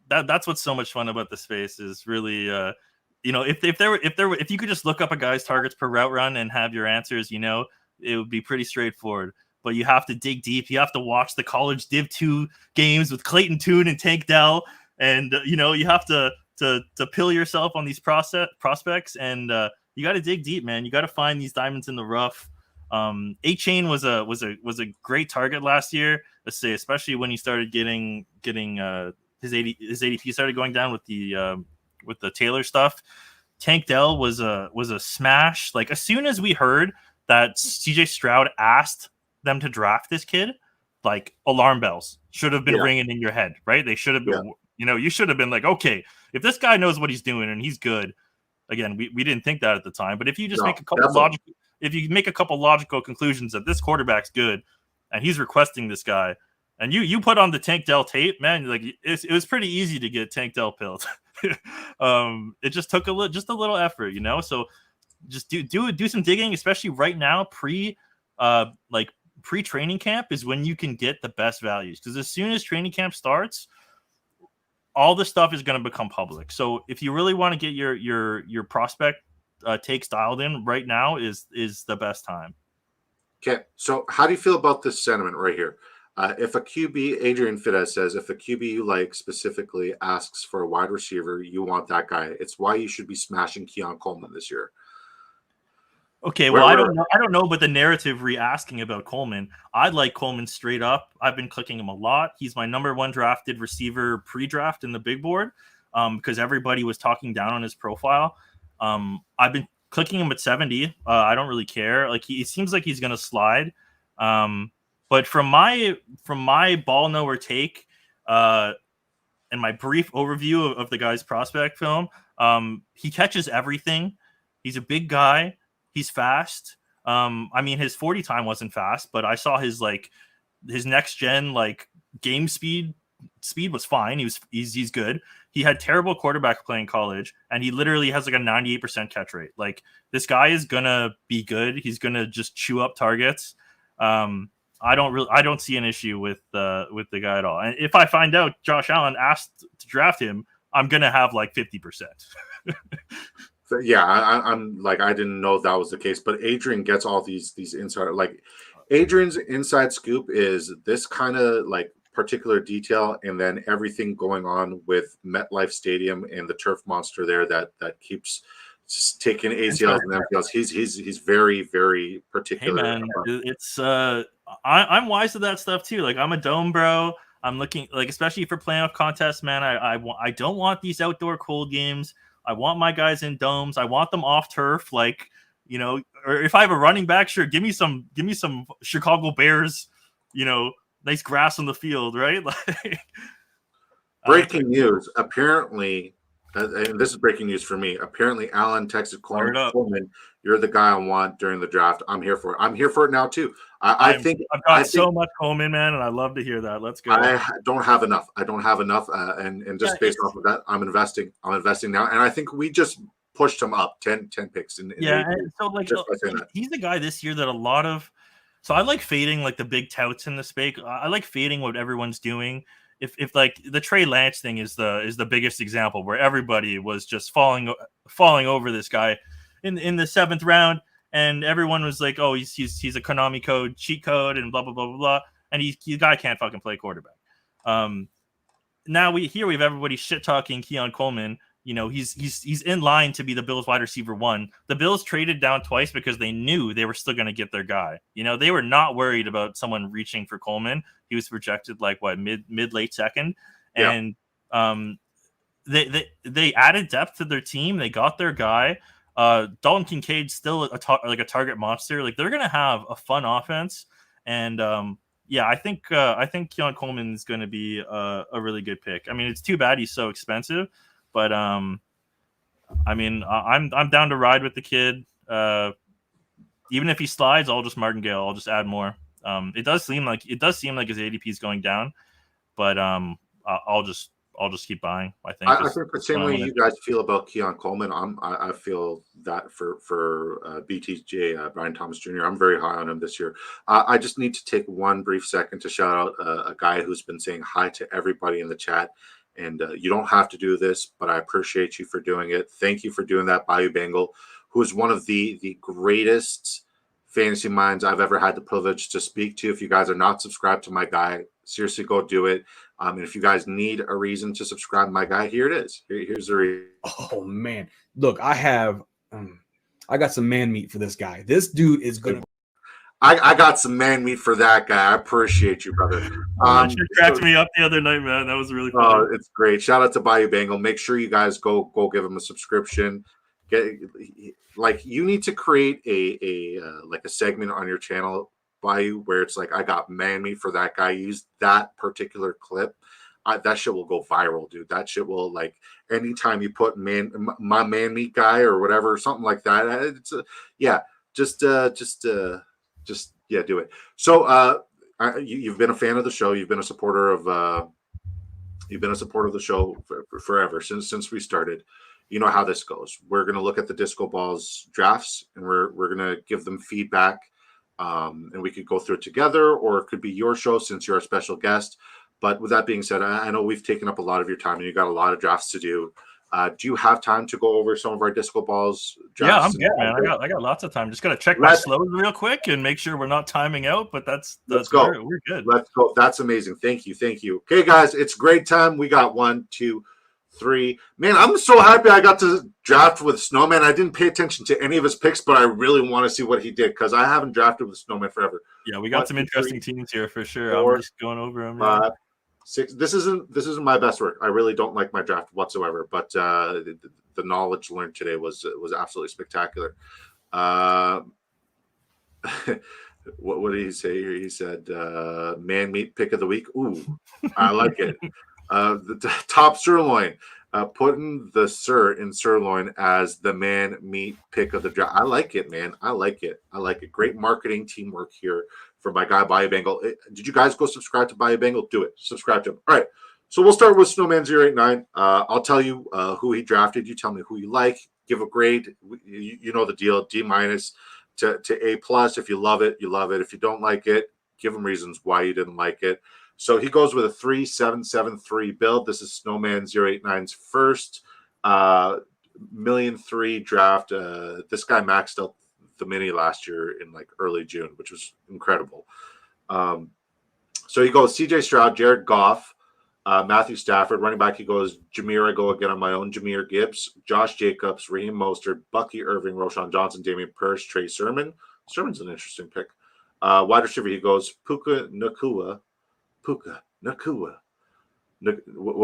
that's what's so much fun about the space is really you know, if you could just look up a guy's targets per route run and have your answers, you know, it would be pretty straightforward. But you have to dig deep. You have to watch the college Div 2 games with Clayton Tune and Tank Dell, and you know, you have to pill yourself on these prospects, and you got to dig deep, man. You got to find these diamonds in the rough. A-Chain was a great target last year. Let's say, especially when he started getting his ADP started going down with the Taylor stuff. Tank Dell was a smash. Like as soon as we heard that CJ Stroud asked them to draft this kid, like alarm bells should have been ringing in your head, right? They should have been, you know, you should have been like, okay, if this guy knows what he's doing and he's good. Again, we didn't think that at the time, but if you just make a couple logical conclusions that this quarterback's good and he's requesting this guy, and you put on the Tank Dell tape, man, like it was pretty easy to get Tank Dell pilled. It just took a little effort, you know. So just do some digging, especially right now, pre-training camp is when you can get the best values, because as soon as training camp starts, all this stuff is going to become public. So if you really want to get your prospect takes dialed in right now is the best time. Okay, so how do you feel about this sentiment right here? If a QB, Adrian Fidesz says, if a QB you like specifically asks for a wide receiver, you want that guy. It's why you should be smashing Keon Coleman this year. Okay, well, I don't know, but the narrative re-asking about Coleman, I like Coleman straight up. I've been clicking him a lot. He's my number one drafted receiver pre-draft in the big board because everybody was talking down on his profile. I've been clicking him at 70. I don't really care. Like it seems like he's going to slide. But from my ball knower take and my brief overview of the guy's prospect film, he catches everything. He's a big guy. He's fast. I mean, his 40 time wasn't fast, but I saw his next gen game speed was fine. He's good. He had terrible quarterback play in college, and he literally has like a 98% catch rate. Like this guy is gonna be good. He's gonna just chew up targets. I don't see an issue with the guy at all. And if I find out Josh Allen asked to draft him, I'm gonna have like 50%. Yeah, I'm like, I didn't know that was the case, but Adrian gets all these insider, like Adrian's inside scoop is this kind of like particular detail, and then everything going on with MetLife Stadium and the turf monster there that keeps just taking ACLs and MPLs. He's very, very particular. Hey man, it's I'm wise to that stuff too. Like I'm a dome bro. I'm looking like, especially for playoff contests, man. I don't want these outdoor cold games. I want my guys in domes. I want them off turf, like, you know, or if I have a running back, sure, give me some Chicago Bears, you know, nice grass on the field, right? Like, breaking news. Apparently, and this is breaking news for me. Apparently, Alan texted Coleman, "You're the guy I want during the draft. I'm here for it. I'm here for it now too." I think I've got so much Coleman, man, and I love to hear that. Let's go. I don't have enough. And just based off of that, I'm investing now, and I think we just pushed him up 10 picks. And so like he's the guy this year that a lot of. So I like fading like the big touts in the space. I like fading what everyone's doing. If like the Trey Lance thing is the biggest example where everybody was just falling over this guy in the 7th round. And everyone was like, "Oh, he's a Konami code cheat code and blah blah blah blah blah," and the guy can't fucking play quarterback. Now we have everybody shit talking Keon Coleman. You know, he's in line to be the Bills wide receiver 1. The Bills traded down twice because they knew they were still going to get their guy. You know, they were not worried about someone reaching for Coleman. He was projected like what mid late second, and they added depth to their team. They got their guy. Dalton Kincaid's still a target monster. Like they're gonna have a fun offense, and I think Keon Coleman is going to be a really good pick. I mean, it's too bad he's so expensive, but I mean, I'm down to ride with the kid. Even if he slides, I'll just martingale. I'll just add more. It does seem like his ADP is going down, but I'll just keep buying. I think. I think the same way you guys feel about Keon Coleman. I feel that for BTJ Brian Thomas Jr. I'm very high on him this year. I just need to take one brief second to shout out a guy who's been saying hi to everybody in the chat. And you don't have to do this, but I appreciate you for doing it. Thank you for doing that, Bayou Bengal, who is one of the greatest fantasy minds I've ever had the privilege to speak to. If you guys are not subscribed to my guy, seriously, go do it. And if you guys need a reason to subscribe to my guy, here it is. Here's the reason. Oh, man. Look, I got some man meat for this guy. This dude is going to. I got some man meat for that guy. I appreciate you, brother. That cracked me up the other night, man. That was really fun. It's great. Shout out to Bayou Bengal. Make sure you guys go give him a subscription. You need to create a segment on your channel, Bayou, where it's like, I got man meat for that guy. Use that particular clip. That shit will go viral, dude. That shit will, like, anytime you put my man meat guy or whatever, something like that. It's do it. So you've been a fan of the show. You've been a supporter of the show for forever, since we started. You know how this goes. We're going to look at the Disco Balls drafts, and we're going to give them feedback, and we could go through it together, or it could be your show since you're a special guest. But with that being said, I know we've taken up a lot of your time, and you got a lot of drafts to do. Do you have time to go over some of our Disco Balls drafts? Yeah, I'm good, man. I got lots of time. Just got to check my slows real quick and make sure we're not timing out. But let's go. We're good. Let's go. That's amazing. Thank you. Okay, guys, it's great time. We got 1, 2, 3. Man, I'm so happy I got to draft with Snowman. I didn't pay attention to any of his picks, but I really want to see what he did because I haven't drafted with Snowman forever. Yeah, we got some interesting teams here for sure. I'm just going over them. 6. This isn't my best work. I really don't like my draft whatsoever, but the knowledge learned today was absolutely spectacular. What did he say here? He said, man meat pick of the week. Ooh, I like it. The top sirloin, putting the sir in sirloin as the man meat pick of the draft. I like it, man. I like it. Great marketing teamwork here for my guy, Bayou Bengal. Did you guys go subscribe to Bayou Bengal? Do it. Subscribe to him. All right. So we'll start with Snowman089. I'll tell you who he drafted. You tell me who you like. Give a grade. You know the deal. D- to A+. If you love it, you love it. If you don't like it, give him reasons why you didn't like it. So he goes with a 3-7-7-3 build. This is Snowman089's first $1.3 million draft. This guy maxed out the mini last year in like early June, which was incredible. So he goes CJ Stroud, Jared Goff, Matthew Stafford. Running back, he goes Jameer. I go again on my own. Jameer Gibbs, Josh Jacobs, Raheem Mostert, Bucky Irving, Roshan Johnson, Damian Pierce, Trey Sermon. Sermon's an interesting pick. Wide receiver, he goes Puka Nakua. What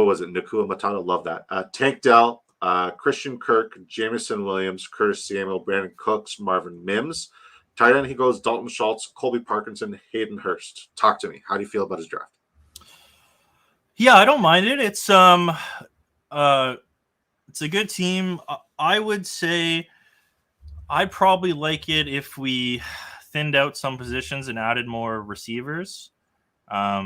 was it? Nakua Matata. Love that. Tank Dell, Christian Kirk, Jameson Williams, Curtis Samuel, Brandon Cooks, Marvin Mims. Tight end, he goes Dalton Schultz, Colby Parkinson, Hayden Hurst. Talk to me. How do you feel about his draft? Yeah, I don't mind it. It's a good team. I would say I probably like it if we thinned out some positions and added more receivers. I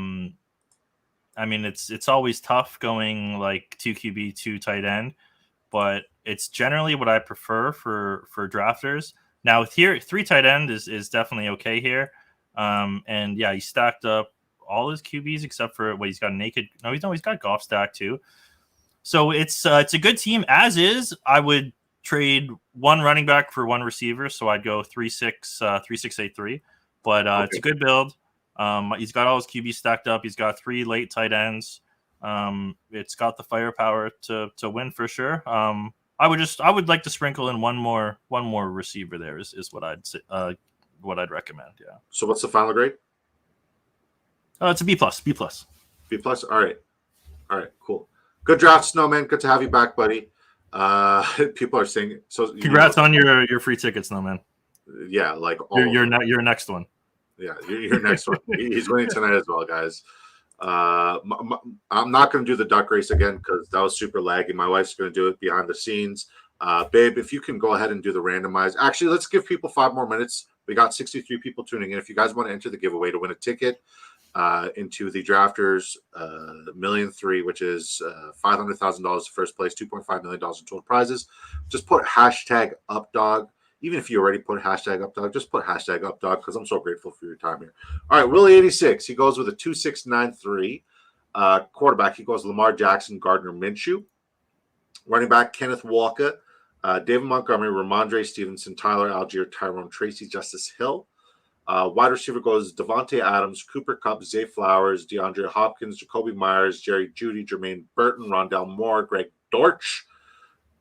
mean, it's always tough going like 2 QB, 2 tight end, but it's generally what I prefer for drafters. Now here, 3 tight end is definitely okay here. And yeah, he stacked up all his QBs except for what he's got he's got Goff stacked too. So it's a good team as is. I would trade 1 running back for 1 receiver. So I'd go 3-6-8-3, but okay. It's a good build. He's got all his QB stacked up. He's got 3 late tight ends. It's got the firepower to win for sure. I would like to sprinkle in one more receiver there is what I'd say, what I'd recommend. Yeah. So what's the final grade? It's a B+. B+. All right. Cool. Good draft, Snowman. Good to have you back, buddy. People are saying so. Congrats on your free tickets, Snowman. Yeah, like your next one. Yeah, your next one. He's winning tonight as well, guys. I'm not going to do the duck race again because that was super laggy. My wife's going to do it behind the scenes. Babe, if you can go ahead and do the randomize. Actually, let's give people 5 more minutes. We got 63 people tuning in. If you guys want to enter the giveaway to win a ticket into the Drafters $1,000,003, which is $500,000 first place, $2.5 million in total prizes, just put hashtag UpDog. Even if you already put hashtag UpDog, just put hashtag UpDog because I'm so grateful for your time here. All right, Willie86, he goes with a 2.693. Quarterback, he goes Lamar Jackson, Gardner Minshew. Running back, Kenneth Walker, David Montgomery, Ramondre Stevenson, Tyler Algier, Tyrone Tracy, Justice Hill. Wide receiver goes Devontae Adams, Cooper Kupp, Zay Flowers, DeAndre Hopkins, Jacoby Myers, Jerry Jeudy, Jermaine Burton, Rondell Moore, Greg Dortch.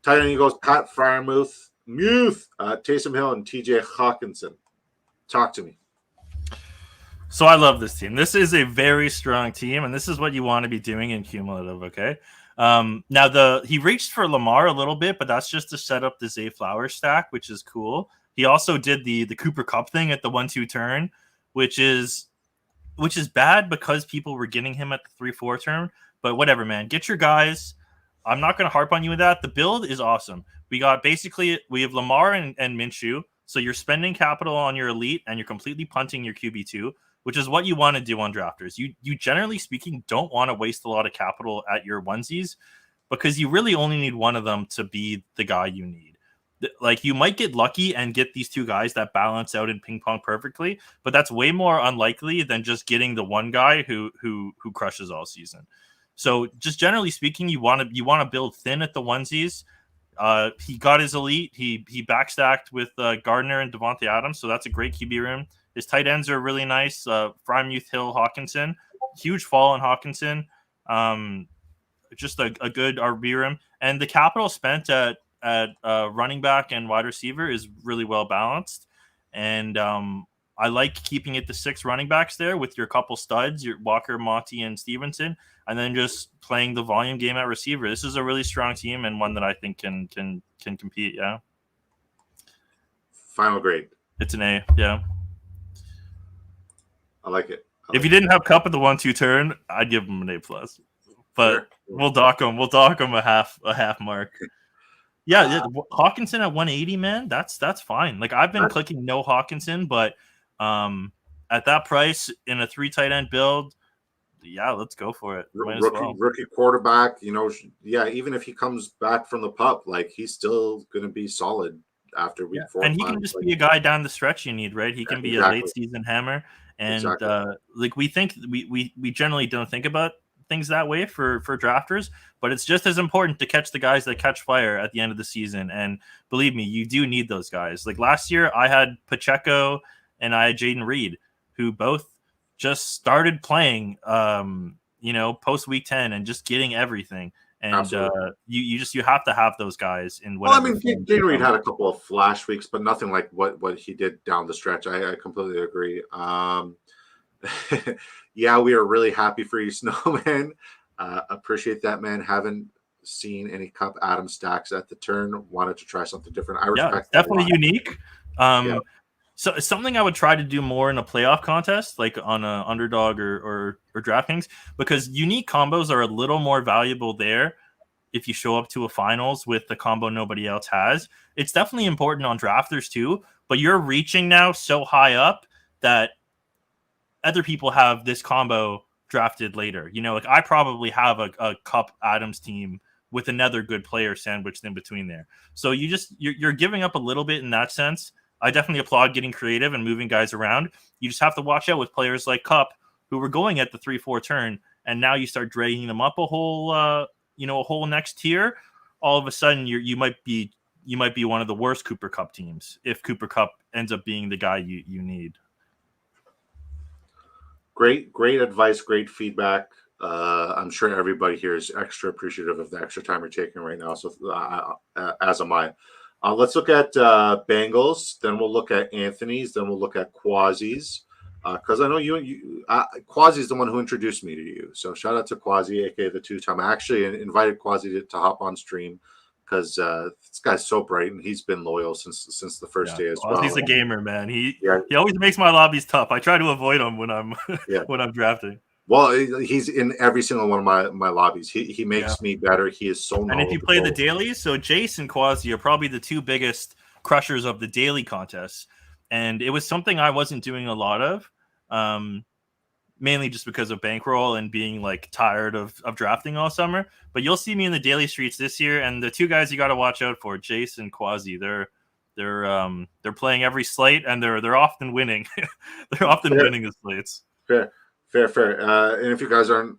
Tight end, he goes Pat Freiermuth, Taysom Hill, and TJ Hawkinson. Talk to me. So I love this team. This is a very strong team, and this is what you want to be doing in cumulative, okay? Now he reached for Lamar a little bit, but that's just to set up the Zay Flowers stack, which is cool. He also did the Cooper Kupp thing at the 1-2 turn, which is bad because people were getting him at the 3-4 turn. But whatever, man. Get your guys. I'm not going to harp on you with that. The build is awesome. We have Lamar and Minshew. So you're spending capital on your elite and you're completely punting your QB2, which is what you want to do on drafters. You generally speaking don't want to waste a lot of capital at your onesies because you really only need one of them to be the guy you need. Like you might get lucky and get these two guys that balance out in ping pong perfectly, but that's way more unlikely than just getting the one guy who crushes all season. So just generally speaking, you want to build thin at the onesies. He got his elite. He backstacked with Gardner and Devontae Adams, so that's a great QB room. His tight ends are really nice. Freiermuth, Hill, Hawkinson. Huge fall in Hawkinson. Just a good RB room. And the capital spent at running back and wide receiver is really well balanced. And I like keeping it to 6 running backs there with your couple studs, your Walker, Monty, and Stevenson, and then just playing the volume game at receiver. This is a really strong team and one that I think can compete. Yeah. Final grade. It's an A. Yeah. I like it. If you didn't have Kupp at the 1-2 turn, I'd give him an A+. But Sure. we'll dock him a half mark. Yeah, Hawkinson at 180, man. That's fine. Like I've been clicking no Hawkinson, but at that price in a 3 tight end build, yeah, let's go for it. Rookie quarterback, even if he comes back from the pup, like he's still going to be solid after week 4. And he can just be a guy down the stretch you need, right? He can be a late season hammer. And we think we generally don't think about things that way for drafters, but it's just as important to catch the guys that catch fire at the end of the season. And believe me, you do need those guys. Like last year, I had Pacheco and I had Jaden Reed, who both just started playing, post week 10 and just getting everything. And you have to have those guys in whatever. Well, I mean, Jaden Reed had a couple of flash weeks, but nothing like what he did down the stretch. I completely agree. Yeah, we are really happy for you, Snowman. Appreciate that, man. Haven't seen any Kupp Adams stacks at the turn. Wanted to try something different. I respect that. Definitely unique. So it's something I would try to do more in a playoff contest, like on a underdog or DraftKings, because unique combos are a little more valuable there if you show up to a finals with the combo nobody else has. It's definitely important on drafters too, but you're reaching now so high up that other people have this combo drafted later. Like I probably have a Kupp Adams team with another good player sandwiched in between there. So you're giving up a little bit in that sense. I definitely applaud getting creative and moving guys around. You just have to watch out with players like Kupp who were going at the 3-4 turn, and now you start dragging them up a whole next tier. All of a sudden, you might be one of the worst Cooper Kupp teams if Cooper Kupp ends up being the guy you need. Great advice, great feedback. I'm sure everybody here is extra appreciative of the extra time you're taking right now. So as am I. Let's look at Bengals. Then we'll look at Anthony's. Then we'll look at Quasi's. Because I know Quasi is the one who introduced me to you. So shout out to Quasi, aka the 2-time. I actually invited Quasi to hop on stream because this guy's so bright and he's been loyal since the first day as well. He's a gamer, man. He Yeah. he always makes my lobbies tough. I try to avoid him when I'm Yeah. when I'm drafting. Well, he's in every single one of my lobbies. He makes me better. He is so knowledgeable. And if you play the dailies, so Jace and Quasi are probably the two biggest crushers of the daily contests. And it was something I wasn't doing a lot of, mainly just because of bankroll and being like tired of drafting all summer. But you'll see me in the daily streets this year, and the two guys you got to watch out for, Jace and Quasi. They're playing every slate, and they're often winning. They're often winning the slates. Fair. And if you guys aren't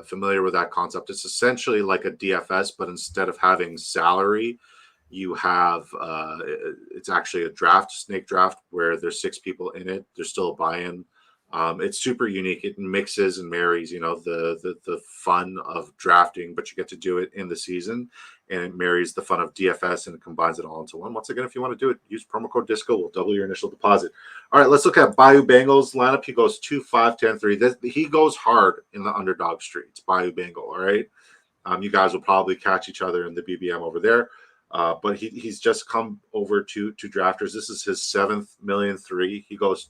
familiar with that concept, it's essentially like a DFS, but instead of having salary, you have it's actually a draft, snake draft, where there's 6 people in it. There's still a buy-in. It's super unique. It mixes and marries, the fun of drafting, but you get to do it in the season, and it marries the fun of DFS and it combines it all into one. Once again, if you want to do it, use promo code DISCO. We'll double your initial deposit. All right, let's look at Bayou Bengals lineup. He goes 2-5-10-3. He goes hard in the underdog streets. Bayou Bengal. All right, you guys will probably catch each other in the BBM over there. But he's just come over to drafters. This is his 7th $1,000,003. He goes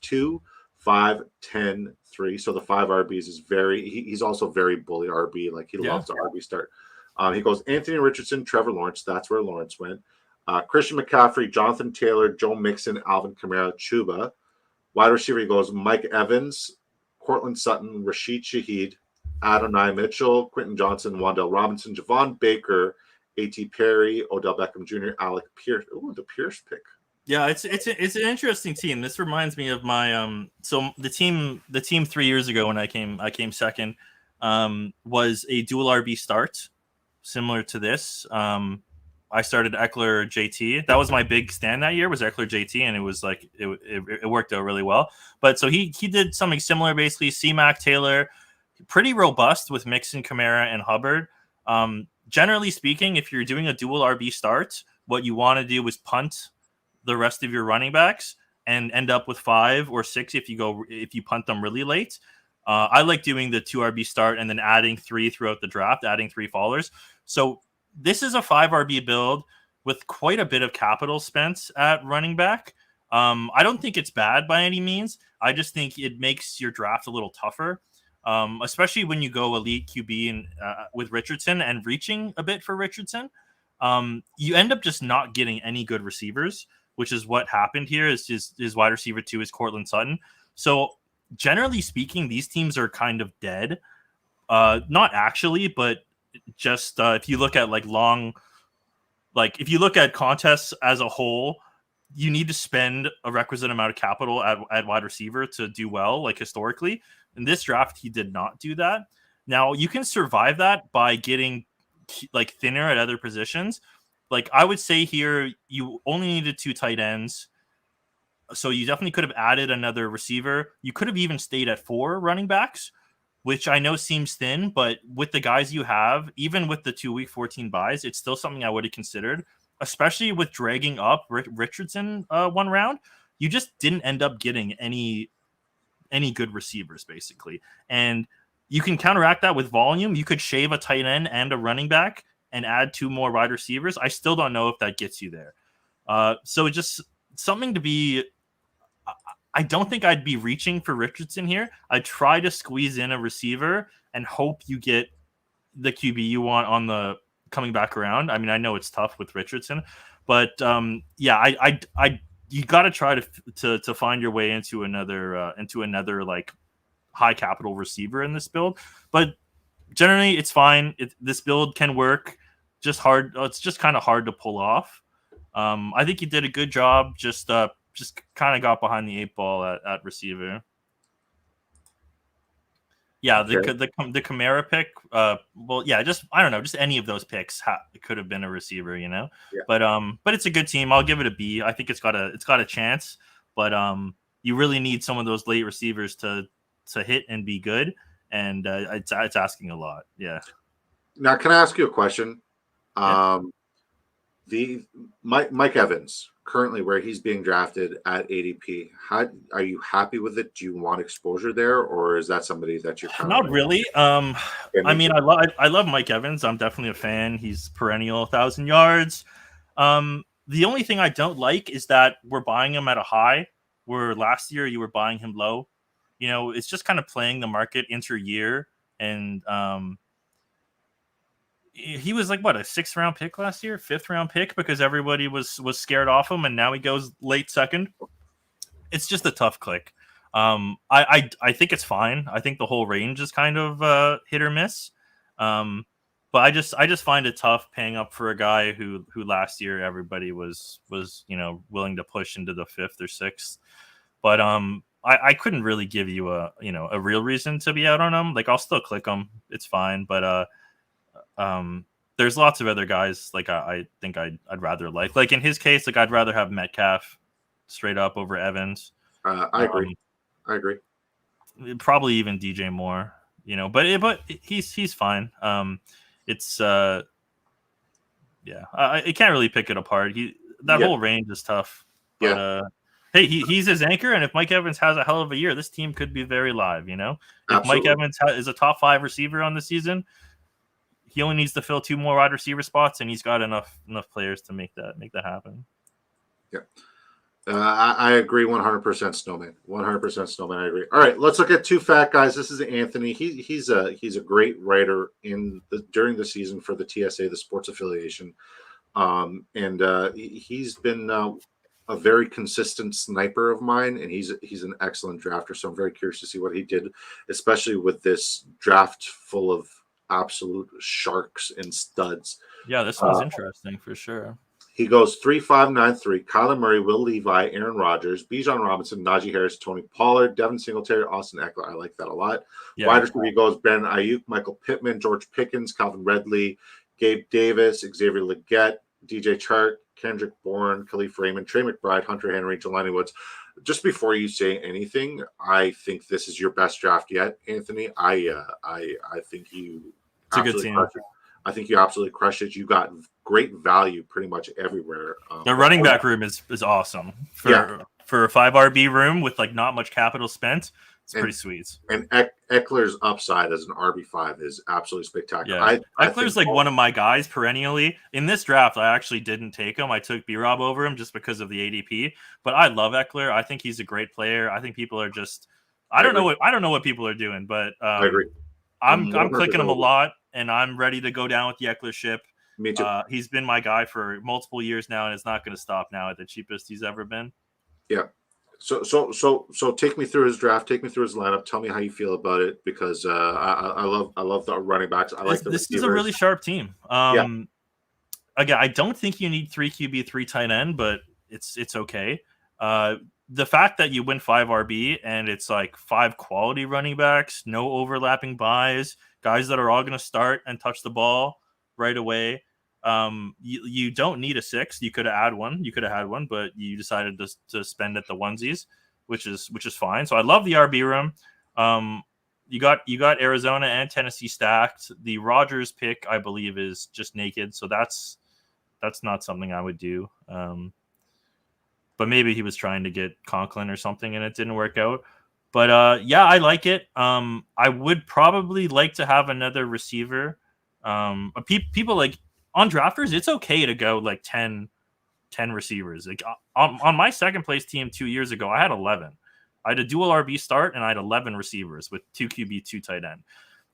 2-5-10-3. So the 5 RBs is he's also very bully RB. Like he loves the RB start. He goes Anthony Richardson, Trevor Lawrence. That's where Lawrence went. Christian McCaffrey, Jonathan Taylor, Joe Mixon, Alvin Kamara, Chuba. Wide receiver, he goes Mike Evans, Cortland Sutton, Rashid Shaheed, Adonai Mitchell, Quentin Johnson, Wan'Dale Robinson, Javon Baker, A.T. Perry, Odell Beckham Jr., Alec Pierce. Ooh, the Pierce pick. Yeah, it's an interesting team. This reminds me of my so the team 3 years ago when I came second was a dual RB start, similar to this. I started Eckler JT. That was my big stand that year, was Eckler JT, and it was like it worked out really well. But so he did something similar, basically. C-Mac Taylor, pretty robust with Mixon, Kamara, and Hubbard. Generally speaking, if you're doing a dual RB start, what you want to do is punt the rest of your running backs and end up with 5 or 6 if you punt them really late. I like doing the 2 RB start and then adding 3 throughout the draft, adding 3 fallers. So this is a 5 RB build with quite a bit of capital spent at running back. I don't think it's bad by any means. I just think it makes your draft a little tougher. Especially when you go elite QB and with Richardson and reaching a bit for Richardson, you end up just not getting any good receivers, which is what happened here. Is his wide receiver 2 is Cortland Sutton. So generally speaking, these teams are kind of dead. Not actually, but just if you look at if you look at contests as a whole, you need to spend a requisite amount of capital at wide receiver to do well, like historically. In this draft, he did not do that. Now, you can survive that by getting like thinner at other positions. Like I would say here, you only needed 2 tight ends. So you definitely could have added another receiver. You could have even stayed at 4 running backs, which I know seems thin, but with the guys you have, even with the 2 week 14 buys, it's still something I would have considered, especially with dragging up Richardson 1 round. You just didn't end up getting any good receivers, basically. And you can counteract that with volume. You could shave a tight end and a running back and add 2 more wide receivers. I still don't know if that gets you there. So just something to be... I don't think I'd be reaching for Richardson here. I'd try to squeeze in a receiver and hope you get the QB you want on the coming back around. I mean, I know it's tough with Richardson, but you got to try to find your way into another like high capital receiver in this build. But generally, it's fine. This build can work. Just hard. It's just kind of hard to pull off. I think you did a good job. Just kind of got behind the 8 ball at receiver. Yeah, the Kamara pick. Well, yeah, just I don't know, just any of those picks could have been a receiver, you know. Yeah. But it's a good team. I'll give it a B. I think it's got a chance, but you really need some of those late receivers to hit and be good, and it's asking a lot. Yeah. Now, can I ask you a question? Yeah. The Mike Evans, currently where he's being drafted at ADP. How are you happy with it? Do you want exposure there, or is that somebody that you're kind Not of really. I mean, I love Mike Evans. I'm definitely a fan. He's perennial 1,000 yards. The only thing I don't like is that we're buying him at a high, where last year you were buying him low. You know, it's just kind of playing the market inter-year, and he was like what, a 6th round pick last year, 5th round pick, because everybody was scared off him, and now he goes late second. It's just a tough click. I think it's fine. I think the whole range is kind of hit or miss. But I just find it tough paying up for a guy who last year everybody was willing to push into the 5th or 6th. But I couldn't really give you a real reason to be out on him. Like, I'll still click him. It's fine. But there's lots of other guys like I think I'd rather like in his case, like I'd rather have Metcalf straight up over Evans. I agree. I agree. Probably even DJ Moore, but he's fine. It's I can't really pick it apart. Whole range is tough. But, yeah. Hey, he's his anchor, and if Mike Evans has a hell of a year, this team could be very live. If Absolutely. Mike Evans is a top 5 receiver on the season, he only needs to fill 2 more wide receiver spots, and he's got enough players to make that happen. Yeah, I agree 100%. Snowman, 100% Snowman. I agree. All right, let's look at 2 fat guys. This is Anthony. He's a great writer during the season for the TSA, the sports affiliation, and he's been a very consistent sniper of mine, and he's an excellent drafter. So I'm very curious to see what he did, especially with this draft full of absolute sharks and studs. Yeah, this one's interesting for sure. He goes 3-5-9-3. Kyler Murray, Will Levi, Aaron Rodgers, Bijan Robinson, Najee Harris, Tony Pollard, Devin Singletary, Austin Eckler. I like that a lot. Yeah, wide receiver, he goes Brandon Ayuk, Michael Pittman, George Pickens, Calvin Ridley, Gabe Davis, Xavier Legette, DJ Chark, Kendrick Bourne, Khalif Raymond, Trey McBride, Hunter Henry, Jelani Woods. Just before you say anything, I think this is your best draft yet, Anthony. I think you. It's a good team. I think you absolutely crushed it. You got great value pretty much everywhere. The running back room is awesome for a 5 RB room with like not much capital spent. It's pretty sweet. And Eckler's upside as an RB5 is absolutely spectacular. Yeah. Eckler's like one of my guys perennially. In this draft, I actually didn't take him. I took B-Rob over him just because of the ADP. But I love Eckler. I think he's a great player. I think people are just I don't know what people are doing, but I agree. I'm clicking him a lot, and I'm ready to go down with the Eckler ship. Me too. He's been my guy for multiple years now, and it's not going to stop now at the cheapest he's ever been. Yeah. So take me through his draft. Take me through his lineup. Tell me how you feel about it, because I love the running backs. I like the this receivers. is a really sharp team. Again, I don't think you need 3 QB, 3 tight end, but it's okay. The fact that you win 5 RB and it's like 5 quality running backs, no overlapping buys, guys that are all going to start and touch the ball right away. You don't need a 6. You could have had one, but you decided to spend at the onesies, which is fine. So I love the RB room. You got Arizona and Tennessee stacked. The Rodgers pick, I believe, is just naked. So that's not something I would do. But maybe he was trying to get Conklin or something and it didn't work out. But I like it. I would probably like to have another receiver. People like on drafters, it's okay to go like 10 receivers. Like on my second place team 2 years ago, I had 11. I had a dual RB start and I had 11 receivers with 2 QB, 2 tight end.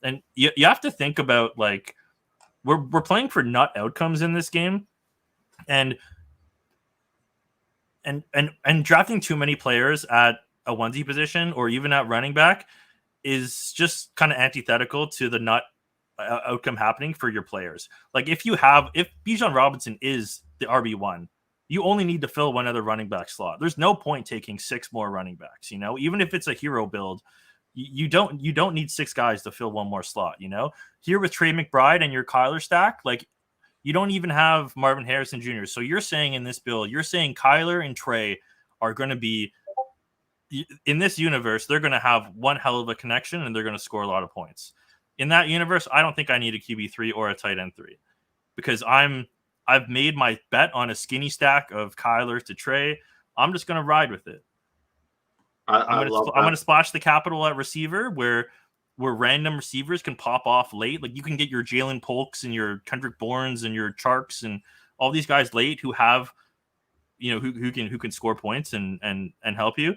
And you have to think about, like, we're playing for nut outcomes in this game, and drafting too many players at a onesie position or even at running back is just kind of antithetical to the nut outcome happening for your players. Like if Bijan Robinson is the RB1, you only need to fill one other running back slot. There's no point taking 6 more running backs, even if it's a hero build. You don't need 6 guys to fill one more slot, Here with Trey McBride and your Kyler stack, like, you don't even have Marvin Harrison Jr. So you're saying in this build, Kyler and Trey are going to be, in this universe, they're going to have one hell of a connection and they're going to score a lot of points. In that universe, I don't think I need a QB3 or a tight end 3, because I'm I've made my bet on a skinny stack of Kyler to Trey. I'm just gonna ride with it. I'm gonna splash the capital at receiver where random receivers can pop off late. Like you can get your Jalen Polks and your Kendrick Bournes and your Charks and all these guys late who have, who can score points and help you,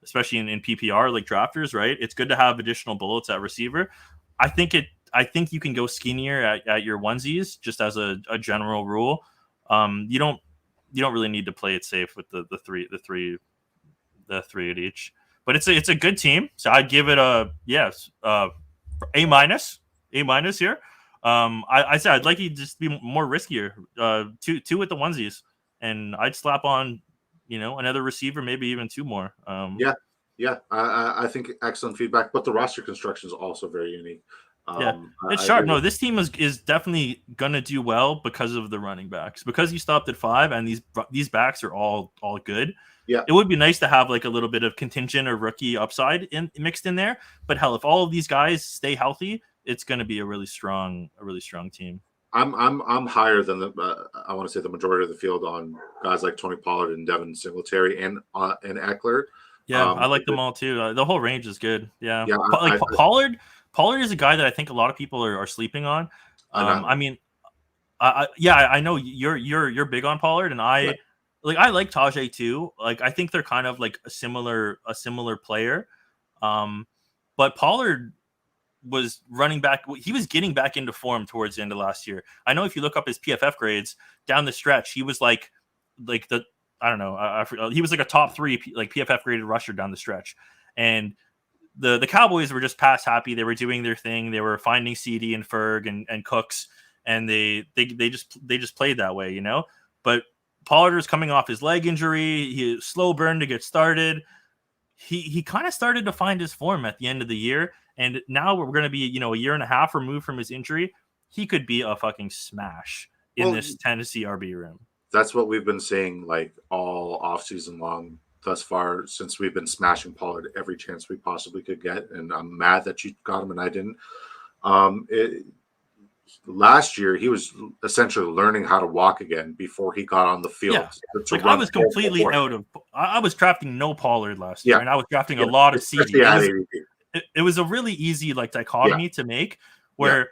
especially in PPR like drafters, right? It's good to have additional bullets at receiver. I think you can go skinnier at your onesies just as a general rule. You don't really need to play it safe with the three at each. But it's a good team, so I'd give it a A minus here. I said I'd like you to just be more riskier. Two with the onesies, and I'd slap on, another receiver, maybe even two more. I think excellent feedback, but the roster construction is also very unique. It's sharp. No, this team is definitely gonna do well because of the running backs. Because you stopped at 5, and these backs are all good. Yeah, it would be nice to have like a little bit of contingent or rookie upside mixed in there. But hell, if all of these guys stay healthy, it's going to be a really strong team. I'm higher than I want to say the majority of the field on guys like Tony Pollard and Devin Singletary and Eckler. Yeah, I like them all too. The whole range is good. Yeah. Pollard is a guy that I think a lot of people are sleeping on. I know you're big on Pollard, and I like Tajay too. Like I think they're kind of like a similar player. But Pollard was running back. He was getting back into form towards the end of last year. I know if you look up his PFF grades down the stretch, he was like the, I don't know. I forgot, he was like a top 3 like PFF graded rusher down the stretch. And the Cowboys were just pass happy. They were doing their thing. They were finding CD and Ferg and Cooks, and they just played that way, But Pollard is coming off his leg injury. He slow burn to get started. He kind of started to find his form at the end of the year, and now we're going to be a year and a half removed from his injury. He could be a fucking smash in this Tennessee RB room. That's what we've been saying like all offseason long thus far, since we've been smashing Pollard every chance we possibly could get, and I'm mad that you got him and I didn't. Last year, he was essentially learning how to walk again before he got on the field. Yeah. I was completely out of. I was drafting no Pollard last year, and I was drafting a lot of CD. It was a really easy dichotomy to make, where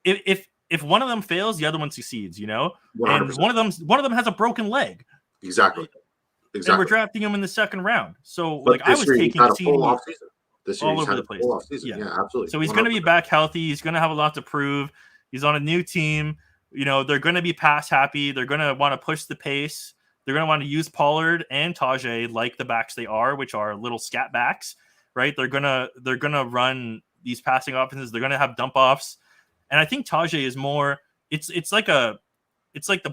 if one of them fails, the other one succeeds. 100%. And one of them has a broken leg. Exactly. And we're drafting him in the second round. So I was taking CD all over the place. Yeah, absolutely. So he's going to be back healthy. He's going to have a lot to prove. He's on a new team. They're going to be pass happy. They're going to want to push the pace. They're going to want to use Pollard and Tajay like the backs they are, which are little scat backs, right? They're going to run these passing offenses. They're going to have dump offs. And I think Tajay is more, it's like the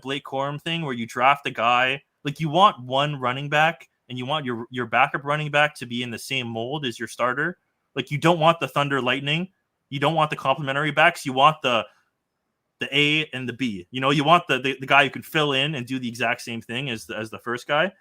Blake Corum thing where you draft a guy, like you want one running back and you want your backup running back to be in the same mold as your starter. Like you don't want the Thunder Lightning. You don't want the complementary backs. You want the A and the B. You want the guy who can fill in and do the exact same thing as the first guy.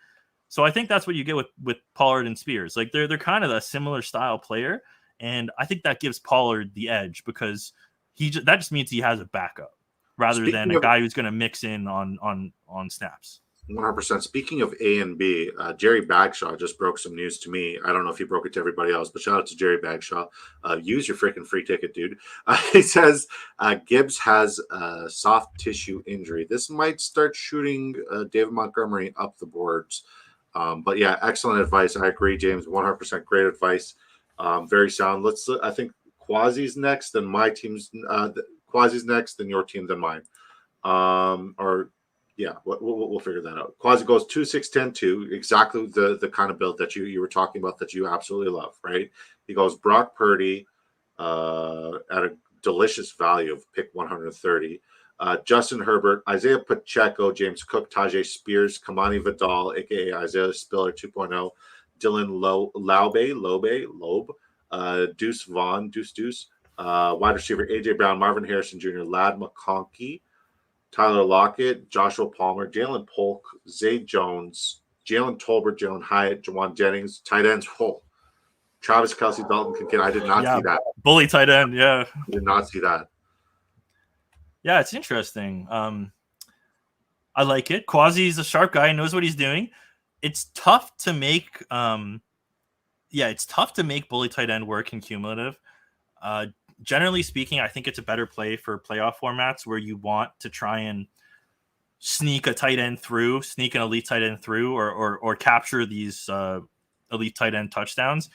So I think that's what you get with Pollard and Spears. Like they're kind of a similar style player, and I think that gives Pollard the edge because that just means he has a backup rather than a guy who's going to mix in on snaps. 100%. Speaking of A and B, Jerry Bagshaw just broke some news to me. I don't know if he broke it to everybody else, but shout out to Jerry Bagshaw. Use your freaking free ticket, dude. He says Gibbs has a soft tissue injury. This might start shooting David Montgomery up the boards. But yeah, excellent advice. I agree, James. 100% great advice. Very sound. I think Quasi's next, then my team's Quasi's next, then your team, then mine. Yeah, we'll figure that out. Quasi goes 2-6-10-2, exactly the kind of build that you were talking about that you absolutely love, right? He goes Brock Purdy at a delicious value of pick 130. Justin Herbert, Isaiah Pacheco, James Cook, Tajay Spears, Kamani Vidal, a.k.a. Isaiah Spiller 2.0, Dylan Lobe, Deuce Vaughn, Deuce, wide receiver A.J. Brown, Marvin Harrison Jr., Ladd McConkey, Tyler Lockett, Joshua Palmer, Jalen Polk, Zay Jones, Jalen Tolbert, Jalen Hyatt, Jawan Jennings, tight ends, Travis Kelce, Dalton Kincaid. I did not see that. Bully tight end, yeah. I did not see that. Yeah, it's interesting. I like it. Quasi's a sharp guy, knows what he's doing. It's tough to make it's tough to make bully tight end work in cumulative. Generally speaking, I think it's a better play for playoff formats where you want to try and sneak a tight end through, sneak an elite tight end through, or capture these elite tight end touchdowns.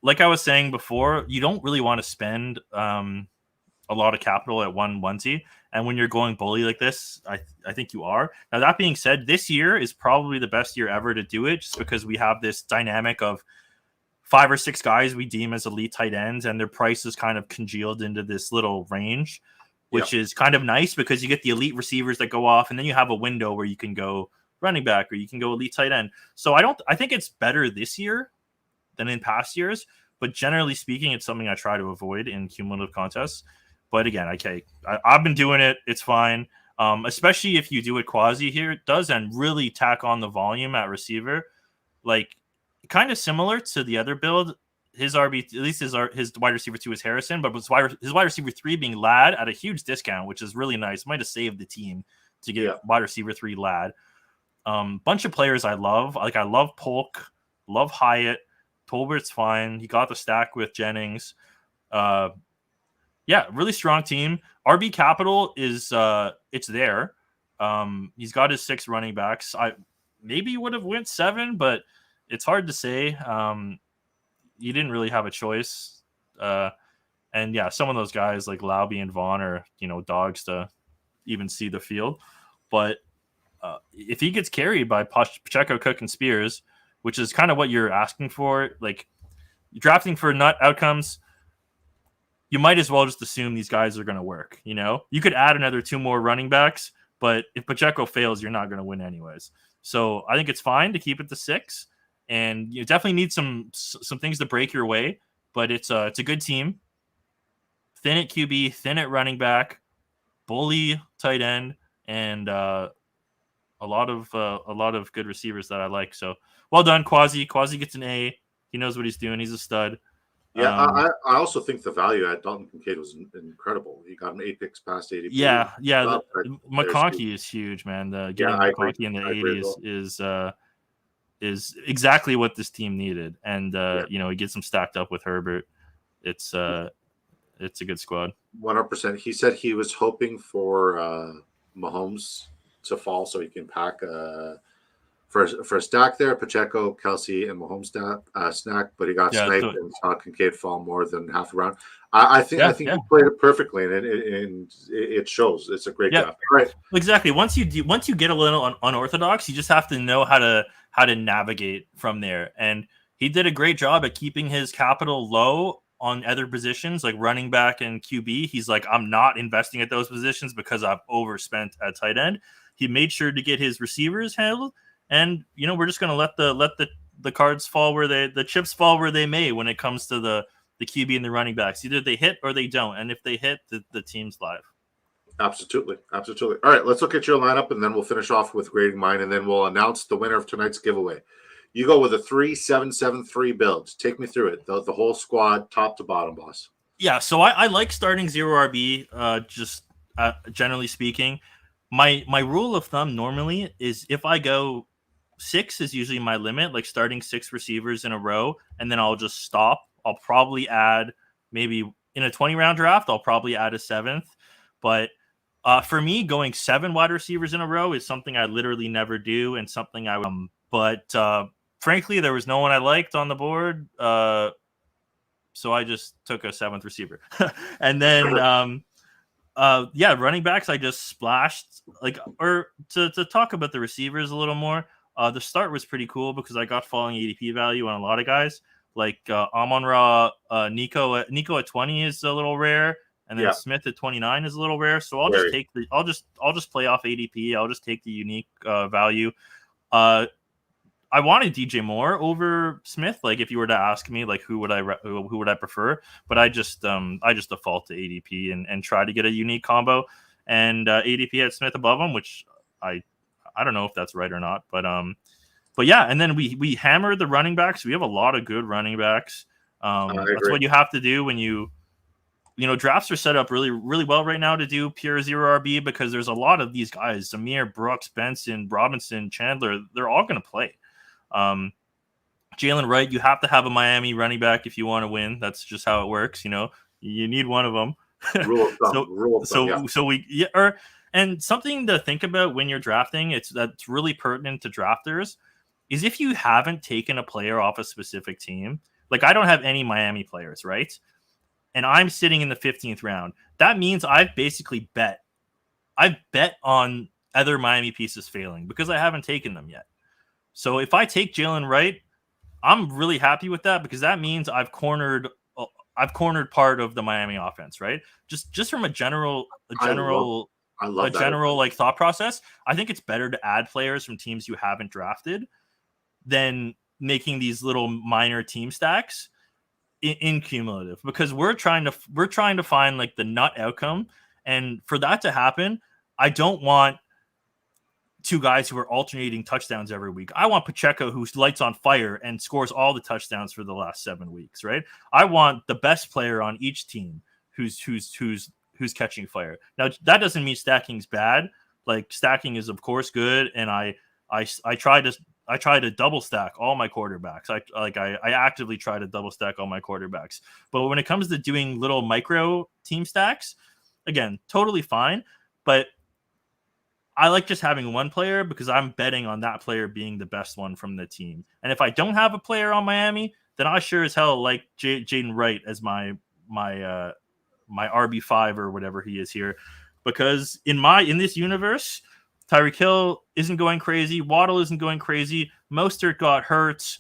Like I was saying before, you don't really want to spend a lot of capital at one onesie. And when you're going bully like this, I think you are. Now, that being said, this year is probably the best year ever to do it just because we have this dynamic of 5 or 6 guys we deem as elite tight ends, and their price is kind of congealed into this little range, which is kind of nice because you get the elite receivers that go off, and then you have a window where you can go running back or you can go elite tight end. So I think it's better this year than in past years, but generally speaking, it's something I try to avoid in cumulative contests. But again, I've been doing it. It's fine. Especially if you do it quasi here, it does, and really tack on the volume at receiver. Like, kind of similar to the other build. His RB, at least his wide receiver 2 is Harrison, but his wide receiver 3 being Ladd at a huge discount, which is really nice. Might have saved the team to get wide receiver 3 Ladd. Bunch of players I love. Like, I love Polk, love Hyatt. Tolbert's fine. He got the stack with Jennings. Really strong team. RB Capital is it's there. He's got his 6 running backs. I maybe would have went 7, but it's hard to say. You didn't really have a choice. And some of those guys like Lauby and Vaughn are, dogs to even see the field. But if he gets carried by Pacheco, Cook, and Spears, which is kind of what you're asking for, like drafting for nut outcomes, you might as well just assume these guys are going to work. You could add another 2 more running backs, but if Pacheco fails, you're not going to win anyways. So I think it's fine to keep it to 6, and you definitely need some things to break your way. But it's a good team. Thin at QB, thin at running back, bully tight end, and a lot of good receivers that I like. So well done, Quasi. Quasi gets an A. He knows what he's doing. He's a stud. Yeah, I also think the value at Dalton Kincaid was incredible. He got an 8 picks past ADP. Yeah. McConkey is huge, man. Getting McConkey in the 80s is exactly what this team needed, and he gets them stacked up with Herbert. It's a good squad. 100%. He said he was hoping for Mahomes to fall so he can pack for a stack there, Pacheco, Kelsey, and Mahomes snack, but he got sniped and saw Kincaid fall more than half a round. I think he played it perfectly, and it shows. It's a great job. Right. Exactly. Once you get a little unorthodox, you just have to know how to navigate from there. And he did a great job at keeping his capital low on other positions like running back and QB. He's like, I'm not investing at those positions because I've overspent at tight end. He made sure to get his receivers handled. And we're just going to let the cards fall the chips fall where they may when it comes to the QB and the running backs. Either they hit or they don't, and if they hit, the team's live. Absolutely. All right, let's look at your lineup, and then we'll finish off with grading mine, and then we'll announce the winner of tonight's giveaway. You go with a 3-7-7-3 build. Take me through it. The whole squad, top to bottom, boss. Yeah, so I like starting 0 RB. Generally speaking, my rule of thumb normally is if I go 6 is usually my limit, like starting 6 receivers in a row, and then I'll just stop. I'll probably add maybe in a 20-round draft, I'll probably add a 7th. But for me, going 7 wide receivers in a row is something I literally never do, and something I would. But frankly, there was no one I liked on the board, so I just took a 7th receiver. And then running backs, I just splashed to talk about the receivers a little more. The start was pretty cool because I got falling ADP value on a lot of guys like Amon-Ra, Nico at 20 is a little rare, and then Smith at 29 is a little rare. So I'll just play off ADP. I'll just take the unique value. I wanted DJ Moore over Smith. Like if you were to ask me, like who would I prefer? But I just default to ADP and try to get a unique combo, and ADP had Smith above him, which I don't know if that's right or not, but yeah. And then we hammered the running backs. We have a lot of good running backs. That's what you have to do when you drafts are set up really, really well right now to do pure zero RB because there's a lot of these guys, Zamir, Brooks, Benson, Robinson, Chandler, they're all going to play. Jalen Wright, you have to have a Miami running back if you want to win. That's just how it works. You need one of them. Rule of thumb. And something to think about when you're drafting, that's really pertinent to drafters, is if you haven't taken a player off a specific team, like I don't have any Miami players, right? And I'm sitting in the 15th round. That means I've basically bet on other Miami pieces failing because I haven't taken them yet. So if I take Jalen Wright, I'm really happy with that because that means I've cornered part of the Miami offense, right? Just from a general like thought process, I think it's better to add players from teams you haven't drafted than making these little minor team stacks in cumulative, because we're trying to find like the nut outcome, and for that to happen, I don't want two guys who are alternating touchdowns every week. I want Pacheco, who lights on fire and scores all the touchdowns for the last 7 weeks, right? I want the best player on each team who's catching fire. Now, that doesn't mean stacking's bad. Like, stacking is of course good, and I try to double stack all my quarterbacks. I actively try to double stack all my quarterbacks. But when it comes to doing little micro team stacks, again, totally fine. But I like just having one player because I'm betting on that player being the best one from the team. And if I don't have a player on Miami, then I sure as hell like Jaden Wright as my RB5 or whatever he is here, because in this universe, Tyreek Hill isn't going crazy, Waddle isn't going crazy, Mostert got hurt,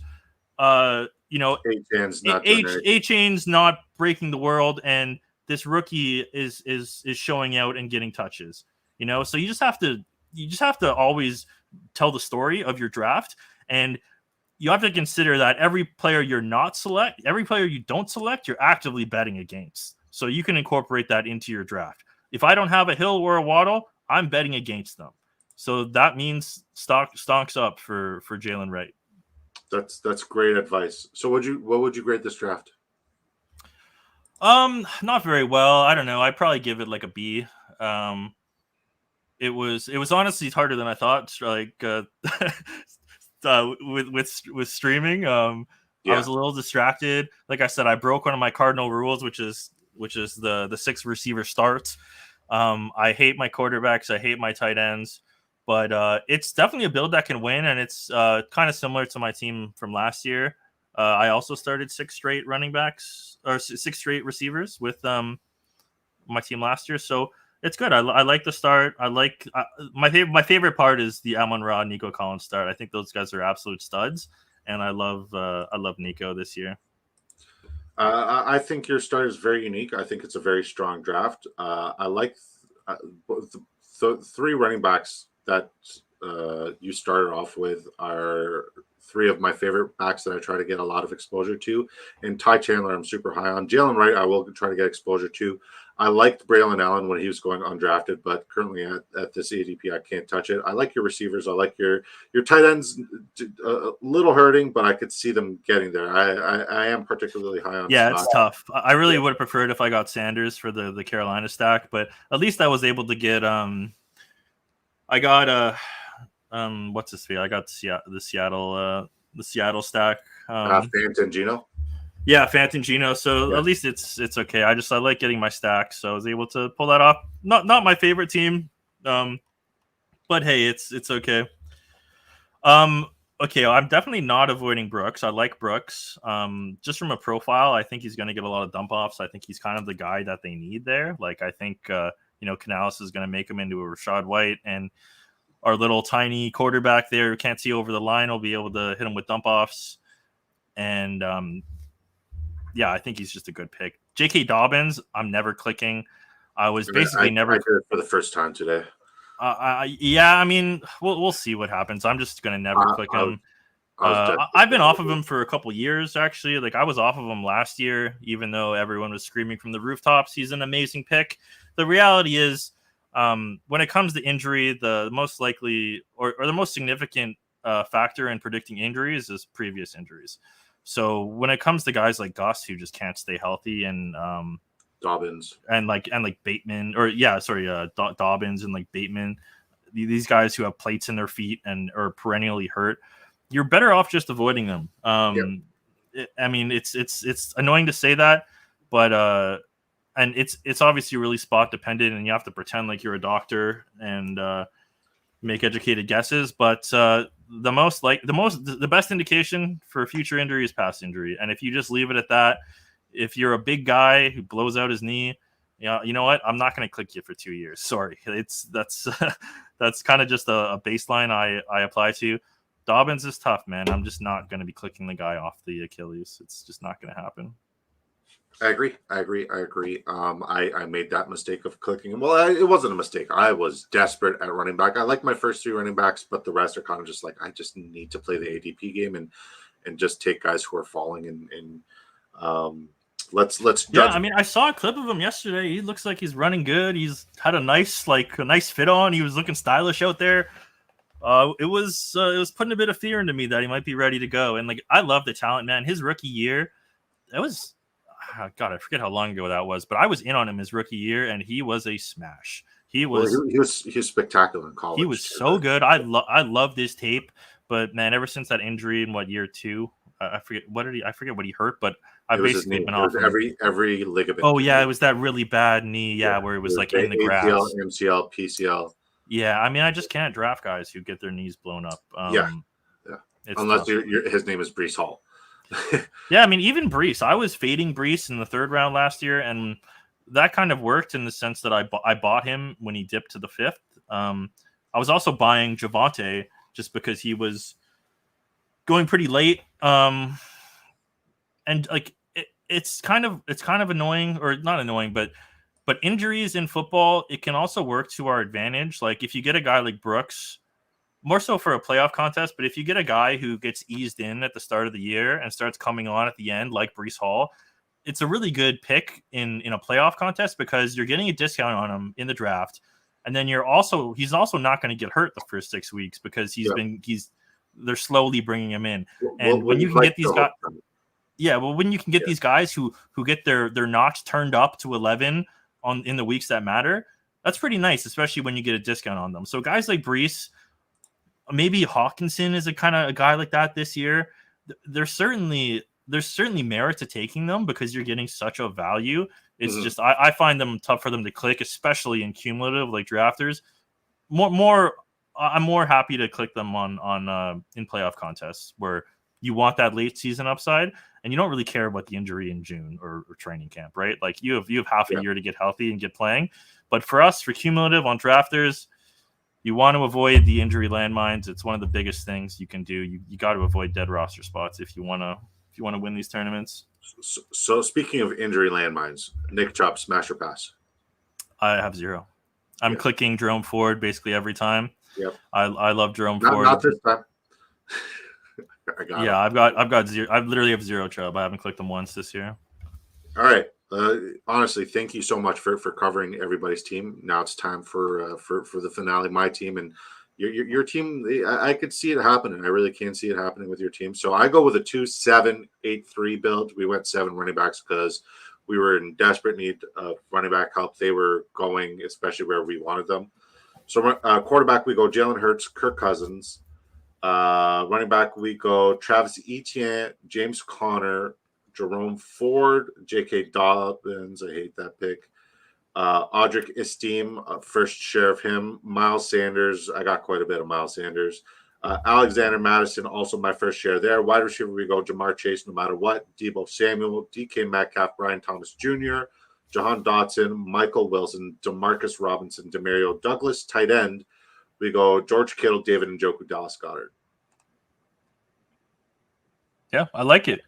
A-Chain's not breaking the world, and this rookie is showing out and getting touches. So you just have to always tell the story of your draft, and you have to consider that every player you don't select, you're actively betting against. So you can incorporate that into your draft. If I don't have a Hill or a Waddle, I'm betting against them. So that means stocks up for Jalen Wright. That's great advice. So what would you grade this draft? Not very well. I don't know. I'd probably give it like a B. It was honestly harder than I thought. Like with streaming, I was a little distracted. Like I said, I broke one of my cardinal rules, which is the 6 receiver starts. I hate my quarterbacks. I hate my tight ends, but it's definitely a build that can win, and it's kind of similar to my team from last year. I also started 6 straight running backs or 6 straight receivers with my team last year, so it's good. I like the start. I like my favorite part is the Amon-Ra, Nico Collins start. I think those guys are absolute studs, and I love Nico this year. I think your start is very unique. I think it's a very strong draft. I like the 3 running backs that you started off with are 3 of my favorite backs that I try to get a lot of exposure to. And Ty Chandler, I'm super high on. Jalen Wright, I will try to get exposure to. I liked Braylon Allen when he was going undrafted, but currently at this ADP, I can't touch it. I like your receivers. I like your tight ends. A little hurting, but I could see them getting there. I am particularly high on. Yeah, it's tough. I really would have preferred if I got Sanders for the Carolina stack, but at least I was able to get I got what's this fee? I got the Seattle stack. Fant and Gino. Yeah, Fant and Gino. So at least it's okay. I like getting my stack, so I was able to pull that off. Not my favorite team, but hey, it's okay. Okay, I'm definitely not avoiding Brooks. I like Brooks. Just from a profile, I think he's going to get a lot of dump offs. I think he's kind of the guy that they need there. Like, I think Canales is going to make him into a Rachaad White, and our little tiny quarterback there who can't see over the line will be able to hit him with dump offs. And I think he's just a good pick. J.K. Dobbins, I'm never clicking. I was basically never. I did it for the first time today. I mean, we'll see what happens. I'm just gonna never click him. I've been off of him for a couple years, actually. Like, I was off of him last year, even though everyone was screaming from the rooftops he's an amazing pick. The reality is, when it comes to injury, the most likely or the most significant factor in predicting injuries is previous injuries. So when it comes to guys like Gus who just can't stay healthy and Dobbins. and like Bateman, or yeah, sorry, Dobbins and like Bateman, these guys who have plates in their feet and are perennially hurt, you're better off just avoiding them. I mean, it's annoying to say that, but and it's obviously really spot dependent, and you have to pretend like you're a doctor and make educated guesses. But the best indication for future injury is past injury, and if you just leave it at that, if you're a big guy who blows out his knee, you know what? I'm not going to click you for 2 years. Sorry, that's kind of just a baseline I apply to. Dobbins is tough, man. I'm just not going to be clicking the guy off the Achilles. It's just not going to happen. I agree. I made that mistake of clicking him. Well, it wasn't a mistake. I was desperate at running back. I like my first 3 running backs, but the rest are kind of just like, I just need to play the ADP game and just take guys who are falling and let's judge. Yeah, I mean, I saw a clip of him yesterday. He looks like he's running good. He's had a nice fit on. He was looking stylish out there. It was putting a bit of fear into me that he might be ready to go. And like, I love the talent, man. His rookie year, that was, God, I forget how long ago that was, but I was in on him his rookie year, and he was a smash. He was spectacular in college. He was so good. I loved his tape, but man, ever since that injury in year 2, I forget what he hurt, but I basically been off every ligament. Oh yeah, it was that really bad knee, where it was like in the grass. ACL, MCL, PCL. Yeah, I mean, I just can't draft guys who get their knees blown up. Unless his name is Breece Hall. Yeah, I mean, even Breece. I was fading Breece in the 3rd round last year, and that kind of worked in the sense that I bought him when he dipped to the 5th. I was also buying Javonte just because he was going pretty late. And like it's kind of annoying, or not annoying, but injuries in football, it can also work to our advantage. Like if you get a guy like Brooks, more so for a playoff contest, but if you get a guy who gets eased in at the start of the year and starts coming on at the end, like Breece Hall, it's a really good pick in a playoff contest because you're getting a discount on him in the draft. And then he's also not going to get hurt the first 6 weeks because they're slowly bringing him in. And when you can get these guys, when you can get these guys who get their notch turned up to 11 in the weeks that matter, that's pretty nice, especially when you get a discount on them. So guys like Breece, maybe Hawkinson is a kind of a guy like that this year. There's certainly merit to taking them because you're getting such a value. It's just I find them tough for them to click, especially in cumulative like drafters. I'm more happy to click them on in playoff contests where you want that late season upside and you don't really care about the injury in June or training camp, right? Like you have half a year to get healthy and get playing. But for us, for cumulative on drafters, you want to avoid the injury landmines. It's one of the biggest things you can do. You got to avoid dead roster spots if you want to win these tournaments. So speaking of injury landmines, Nick Chubb, smash or pass? I have 0. I'm clicking Jerome Ford basically every time. Yep. I love Jerome Ford. Not this time. I've got 0. I literally have 0 Chubb. I haven't clicked them once this year. All right. Honestly, thank you so much for covering everybody's team. Now it's time for the finale. My team and your team. I could see it happening. I really can see it happening with your team. So I go with a 2-7-8-3 build. We went 7 running backs because we were in desperate need of running back help. They were going, especially where we wanted them. So quarterback, we go Jalen Hurts, Kirk Cousins. Running back, we go Travis Etienne, James Conner, Jerome Ford, J.K. Dobbins. I hate that pick. Audric Esteem, first share of him. Miles Sanders. I got quite a bit of Miles Sanders. Alexander Madison, also my first share there. Wide receiver, we go Jamar Chase, no matter what. Deebo Samuel, DK Metcalf, Brian Thomas Jr., Jahan Dotson, Michael Wilson, Demarcus Robinson, Demario Douglas. Tight end, we go George Kittle, David Njoku, Dallas Goedert. Yeah, I like it.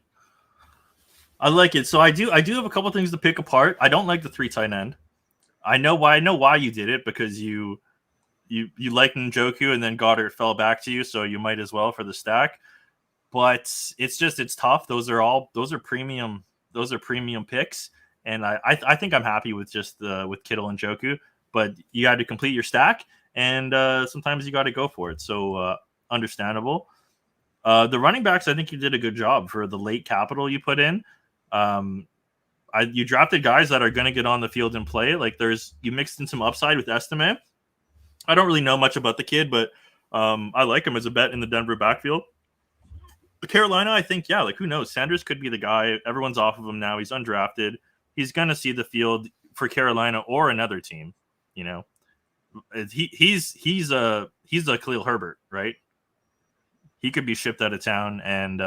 So I do have a couple things to pick apart. I don't like the 3 tight end. I know why you did it because you liked Njoku and then Goddard fell back to you, so you might as well for the stack. But it's tough. Those are premium picks, and I think I'm happy with just with Kittle and Njoku. But you got to complete your stack, and sometimes you got to go for it. So understandable. The running backs, I think you did a good job for the late capital you put in. you drafted guys that are going to get on the field and play. Like you mixed in some upside with Estime. I don't really know much about the kid, but I like him as a bet in the Denver backfield. Carolina, I think, yeah, like who knows? Sanders could be the guy. Everyone's off of him now. He's undrafted. He's going to see the field for Carolina or another team. You know, he's a Khalil Herbert, right? He could be shipped out of town and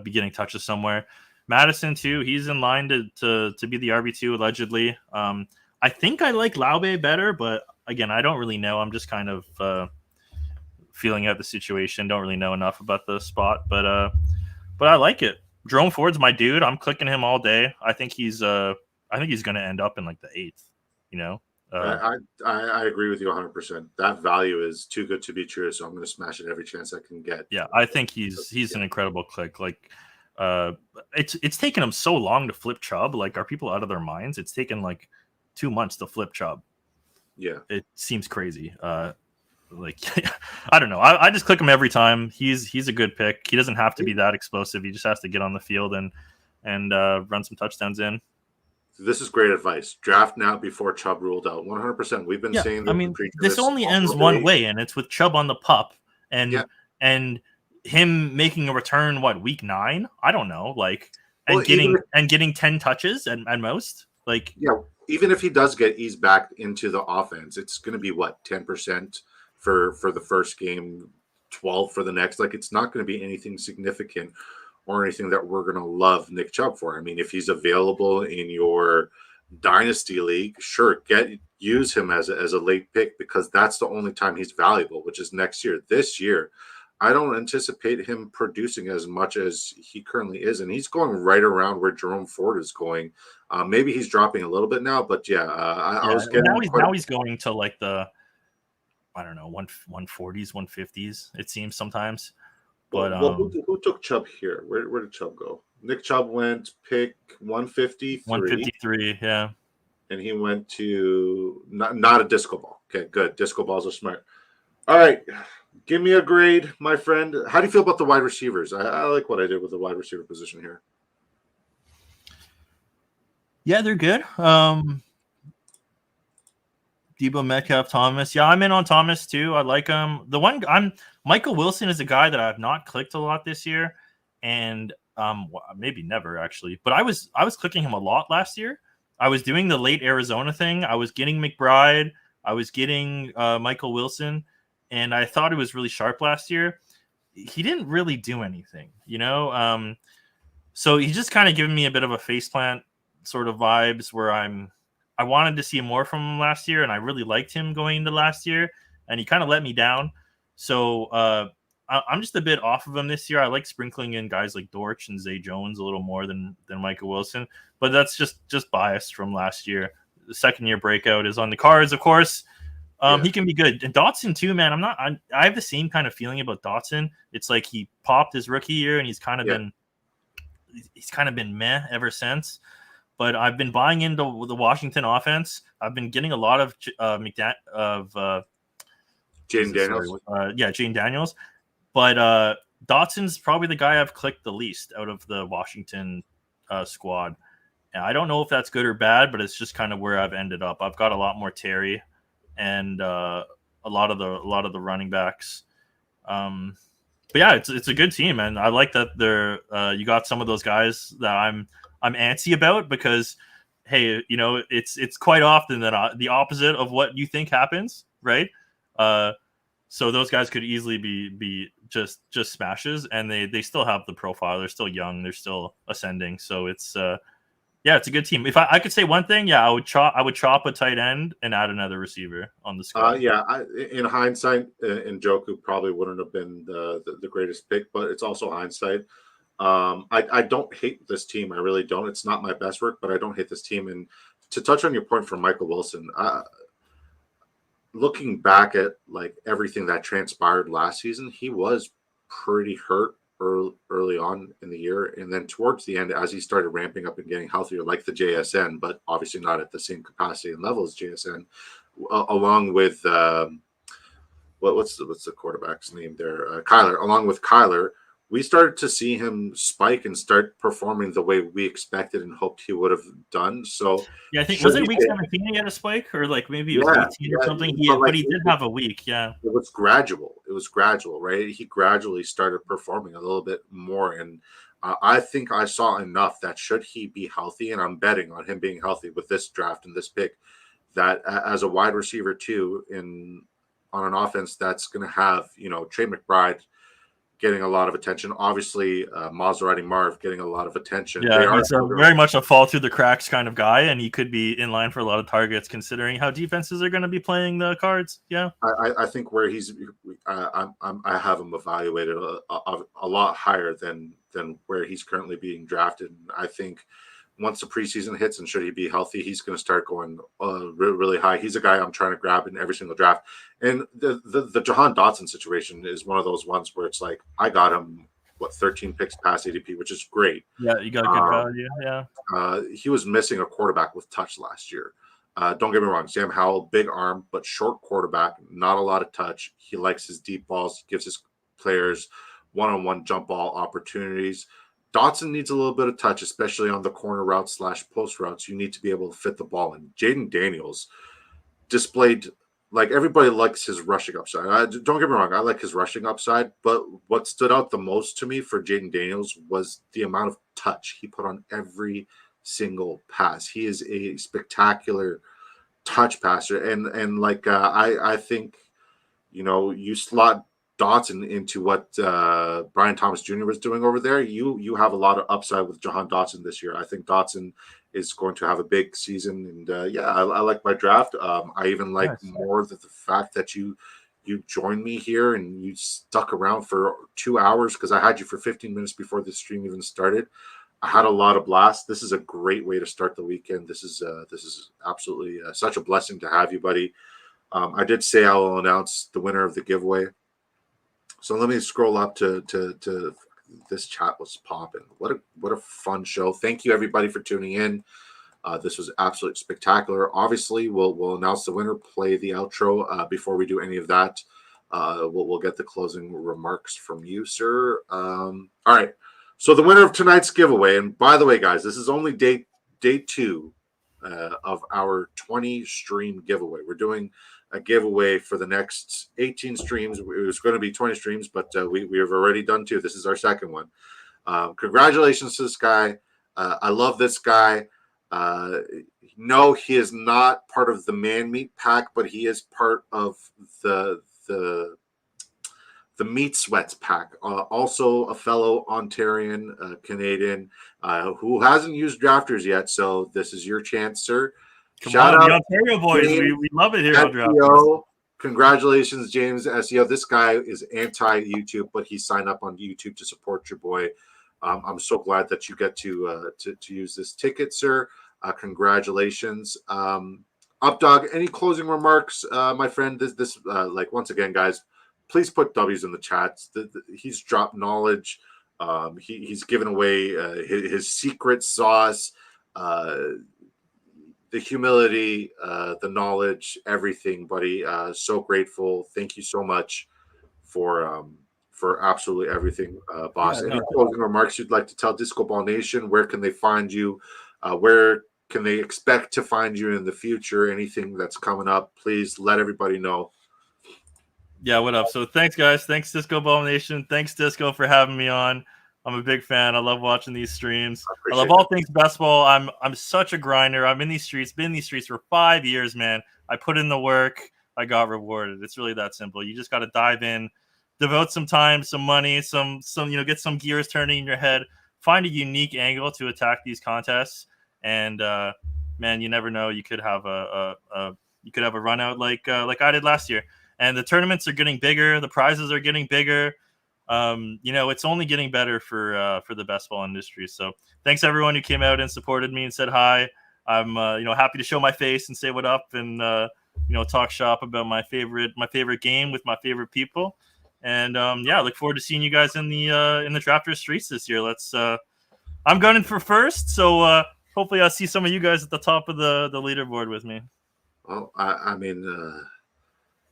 be getting touches somewhere. Madison too. He's in line to be the RB2 allegedly. I think I like Laube better, but again, I don't really know. I'm just kind of feeling out the situation. Don't really know enough about the spot, but I like it. Jerome Ford's my dude. I'm clicking him all day. I think he's going to end up in like the 8th. You know. I agree with you 100%. That value is too good to be true, so I'm going to smash it every chance I can get. Yeah, I think he's an incredible click. Like, it's taken him so long to flip Chubb. Like, are people out of their minds? It's taken like 2 months to flip Chubb. Yeah, it seems crazy. Like, I don't know. I just click him every time. He's a good pick. He doesn't have to be that explosive. He just has to get on the field and run some touchdowns in. This is great advice. Draft now before Chubb ruled out. 100%. We've been saying that. I mean, this only ends one way, and it's with Chubb on the pup and him making a return. What, week 9? I don't know. Like, and getting 10 touches at most. Like, yeah, even if he does get eased back into the offense, it's going to be what, 10% for the first game, 12 for the next. Like, it's not going to be anything significant or anything that we're going to love Nick Chubb for. I mean, if he's available in your dynasty league, sure, use him as a late pick, because that's the only time he's valuable, which is next year. This year, I don't anticipate him producing as much as he currently is, and he's going right around where Jerome Ford is going. Maybe he's dropping a little bit now, but I was getting now he's going to like the, I don't know, 140s, 150s. It seems sometimes. But who took Chubb here? Where did Chubb go? Nick Chubb went pick 153. 153, yeah. And he went to not a disco ball. Okay, good. Disco balls are smart. All right. Give me a grade, my friend. How do you feel about the wide receivers? I like what I did with the wide receiver position here. Yeah, they're good. Debo, Metcalf, Thomas. Yeah, I'm in on Thomas too. I like him. Michael Wilson is a guy that I've not clicked a lot this year, and maybe never actually. But I was clicking him a lot last year. I was doing the late Arizona thing. I was getting McBride. I was getting Michael Wilson, and I thought it was really sharp last year. He didn't really do anything, you know. So he's just kind of giving me a bit of a faceplant sort of vibes where I wanted to see more from him last year, and I really liked him going into last year, and he kind of let me down. So I'm just a bit off of him this year. I like sprinkling in guys like Dortch and Zay Jones a little more than Michael Wilson, but that's just biased from last year. The second-year breakout is on the cards, of course. He can be good. And Dotson too, man. I have the same kind of feeling about Dotson. It's like he popped his rookie year, and he's kind of been meh ever since. But I've been buying into the Washington offense. I've been getting a lot of Jaden Daniels. Jaden Daniels. But Dotson's probably the guy I've clicked the least out of the Washington squad. And I don't know if that's good or bad, but it's just kind of where I've ended up. I've got a lot more Terry and a lot of the running backs. But yeah, it's a good team, and I like that they're you got some of those guys that I'm antsy about, because hey, you know, it's quite often that the opposite of what you think happens, right? So those guys could easily be just smashes, and they still have the profile. They're still young. They're still ascending. So it's it's a good team. If I could say one thing, I would chop a tight end and add another receiver on the squad. In hindsight, Njoku probably wouldn't have been the greatest pick, but it's also hindsight. I don't hate this team. I really don't. It's not my best work, but I don't hate this team. And to touch on your point from Michael Wilson, looking back at like everything that transpired last season, he was pretty hurt early on in the year, and then towards the end, as he started ramping up and getting healthier, like the JSN, but obviously not at the same capacity and level as JSN, along with what's the quarterback's name there, Kyler. Along with Kyler, we started to see him spike and start performing the way we expected and hoped he would have done. So Yeah, I think was should it he week be- 17 he had a spike, or like maybe it was yeah, 18 or something. but But like he did have a week. Yeah. it was gradual. It was gradual, right? He gradually started performing a little bit more, and I think I saw enough that should he be healthy, and I'm betting on him being healthy with this draft and this pick, that as a wide receiver too, in on an offense that's going to have Trey McBride getting a lot of attention. Obviously, Maserati Marv getting a lot of attention. They Yeah, are he's very much a fall through the cracks kind of guy, and he could be in line for a lot of targets considering how defenses are going to be playing the cards. Yeah, I think where he's, I have him evaluated a lot higher than where he's currently being drafted. And I think once the preseason hits and should he be healthy, he's going to start going really high. He's a guy I'm trying to grab in every single draft. And the Jahan Dotson situation is one of those ones where it's like I got him 13 picks past ADP, which is great. yeah, you got good value. Yeah, he was missing a quarterback with touch last year. Don't get me wrong, Sam Howell, big arm, but short quarterback, not a lot of touch. He likes his deep balls, gives his players one-on-one jump ball opportunities. Dotson needs a little bit of touch, especially on the corner routes / post routes. You need to be able to fit the ball in. Jaden Daniels displayed, like, everybody likes his rushing upside. Don't get me wrong, I like his rushing upside, but what stood out the most to me for Jaden Daniels was the amount of touch he put on every single pass. He is a spectacular touch passer, and like I think you slot Dotson into what Brian Thomas Jr. was doing over there. You have a lot of upside with Jahan Dotson this year. I think Dotson is going to have a big season, and yeah, I like my draft. I even like more the fact that you joined me here and you stuck around for 2 hours because I had you for 15 minutes before the stream even started. I had a lot of blast. This is a great way to start the weekend. This is absolutely such a blessing to have you, buddy. I did say I will announce the winner of the giveaway. So let me scroll up to this chat was popping. What a fun show. Thank you everybody for tuning in. This was absolutely spectacular. Obviously, we'll announce the winner, play the outro. Before we do any of that, we'll get the closing remarks from you, sir. All right. So the winner of tonight's giveaway, and by the way, guys, this is only day 2 of our 20 stream giveaway. We're doing a giveaway for the next 18 streams. It was going to be 20 streams, but we have already done 2. This is our second one. Congratulations to this guy. I love this guy. No, he is not part of the Man Meat pack, but he is part of the Meat Sweats pack. Also a fellow Ontarian Canadian who hasn't used drafters yet. So this is your chance, sir. Shout out the Ontario boys. We love it here on Drafters. Congratulations, James SEO. This guy is anti-YouTube, but he signed up on YouTube to support your boy. I'm so glad that you get to use this ticket, sir. Congratulations. Updog, any closing remarks, my friend? This like, once again, guys, please put W's in the chats. He's dropped knowledge. He's given away his secret sauce, the humility, the knowledge, everything, buddy. So grateful. Thank you so much for absolutely everything, boss. Any closing remarks you'd like to tell Disco Ball Nation? Where can they find you? Where can they expect to find you in the future? Anything that's coming up, please let everybody know. Yeah, what up? So thanks, guys. Thanks, Disco Ball Nation. Thanks, Disco, for having me on. I'm a big fan. I love watching these streams. I love all things best ball. I'm such a grinder. I'm in these streets, been in these streets for 5 years, man. I put in the work. I got rewarded. It's really that simple. You just got to dive in, devote some time, some money, some get some gears turning in your head. Find a unique angle to attack these contests, and man, you never know. You could have a run out like I did last year. And the tournaments are getting bigger. The prizes are getting bigger. It's only getting better for the best ball industry. So thanks everyone who came out and supported me and said hi. I'm happy to show my face and say what up and talk shop about my favorite game with my favorite people. And I look forward to seeing you guys in the Drafters streets this year. I'm gunning for first, so hopefully I'll see some of you guys at the top of the leaderboard with me. Well, I mean,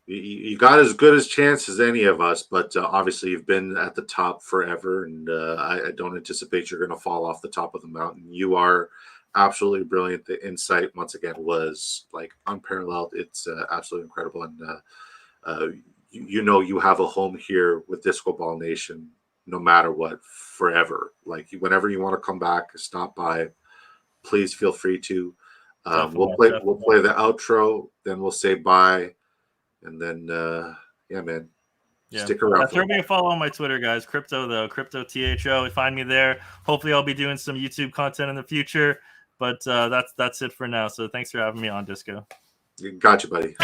You got as good as chance as any of us, but obviously you've been at the top forever, and I don't anticipate you're going to fall off the top of the mountain. You are absolutely brilliant. The insight, once again, was like unparalleled. It's absolutely incredible, and you know you have a home here with Disco Ball Nation, no matter what, forever. Like whenever you want to come back, stop by. Please feel free to. We'll play the outro, then we'll say bye. And then, yeah, man, stick around. Throw me a follow on my Twitter, guys. Crypto THO. Find me there. Hopefully, I'll be doing some YouTube content in the future. But that's it for now. So thanks for having me on, Disco. Gotcha, buddy.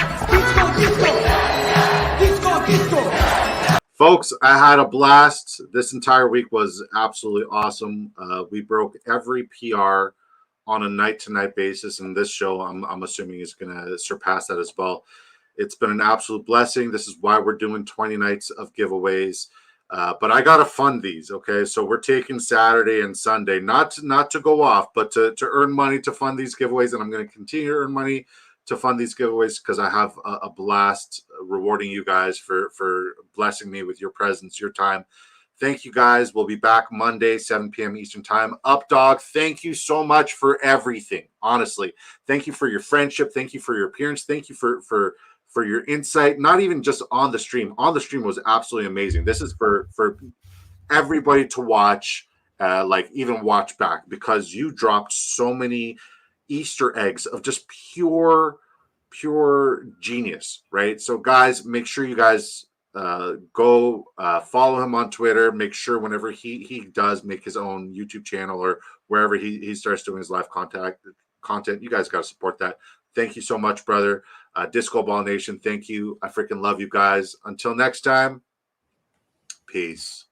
Folks, I had a blast. This entire week was absolutely awesome. We broke every PR on a night-to-night basis, and this show, I'm assuming, is going to surpass that as well. It's been an absolute blessing. This is why we're doing 20 nights of giveaways. But I got to fund these, okay? So we're taking Saturday and Sunday, not to go off, but to earn money to fund these giveaways. And I'm going to continue to earn money to fund these giveaways because I have a blast rewarding you guys for blessing me with your presence, your time. Thank you, guys. We'll be back Monday, 7 p.m. Eastern Time. Up, dog. Thank you so much for everything, honestly. Thank you for your friendship. Thank you for your appearance. Thank you for your insight, not even just on the stream. On the stream was absolutely amazing. This is for everybody to watch, like even watch back, because you dropped so many Easter eggs of just pure genius, right? So guys, make sure you guys go follow him on Twitter. Make sure whenever he does make his own YouTube channel or wherever he starts doing his live content, you guys got to support that. Thank you so much, brother. Disco Ball Nation, thank you. I freaking love you guys. Until next time, peace.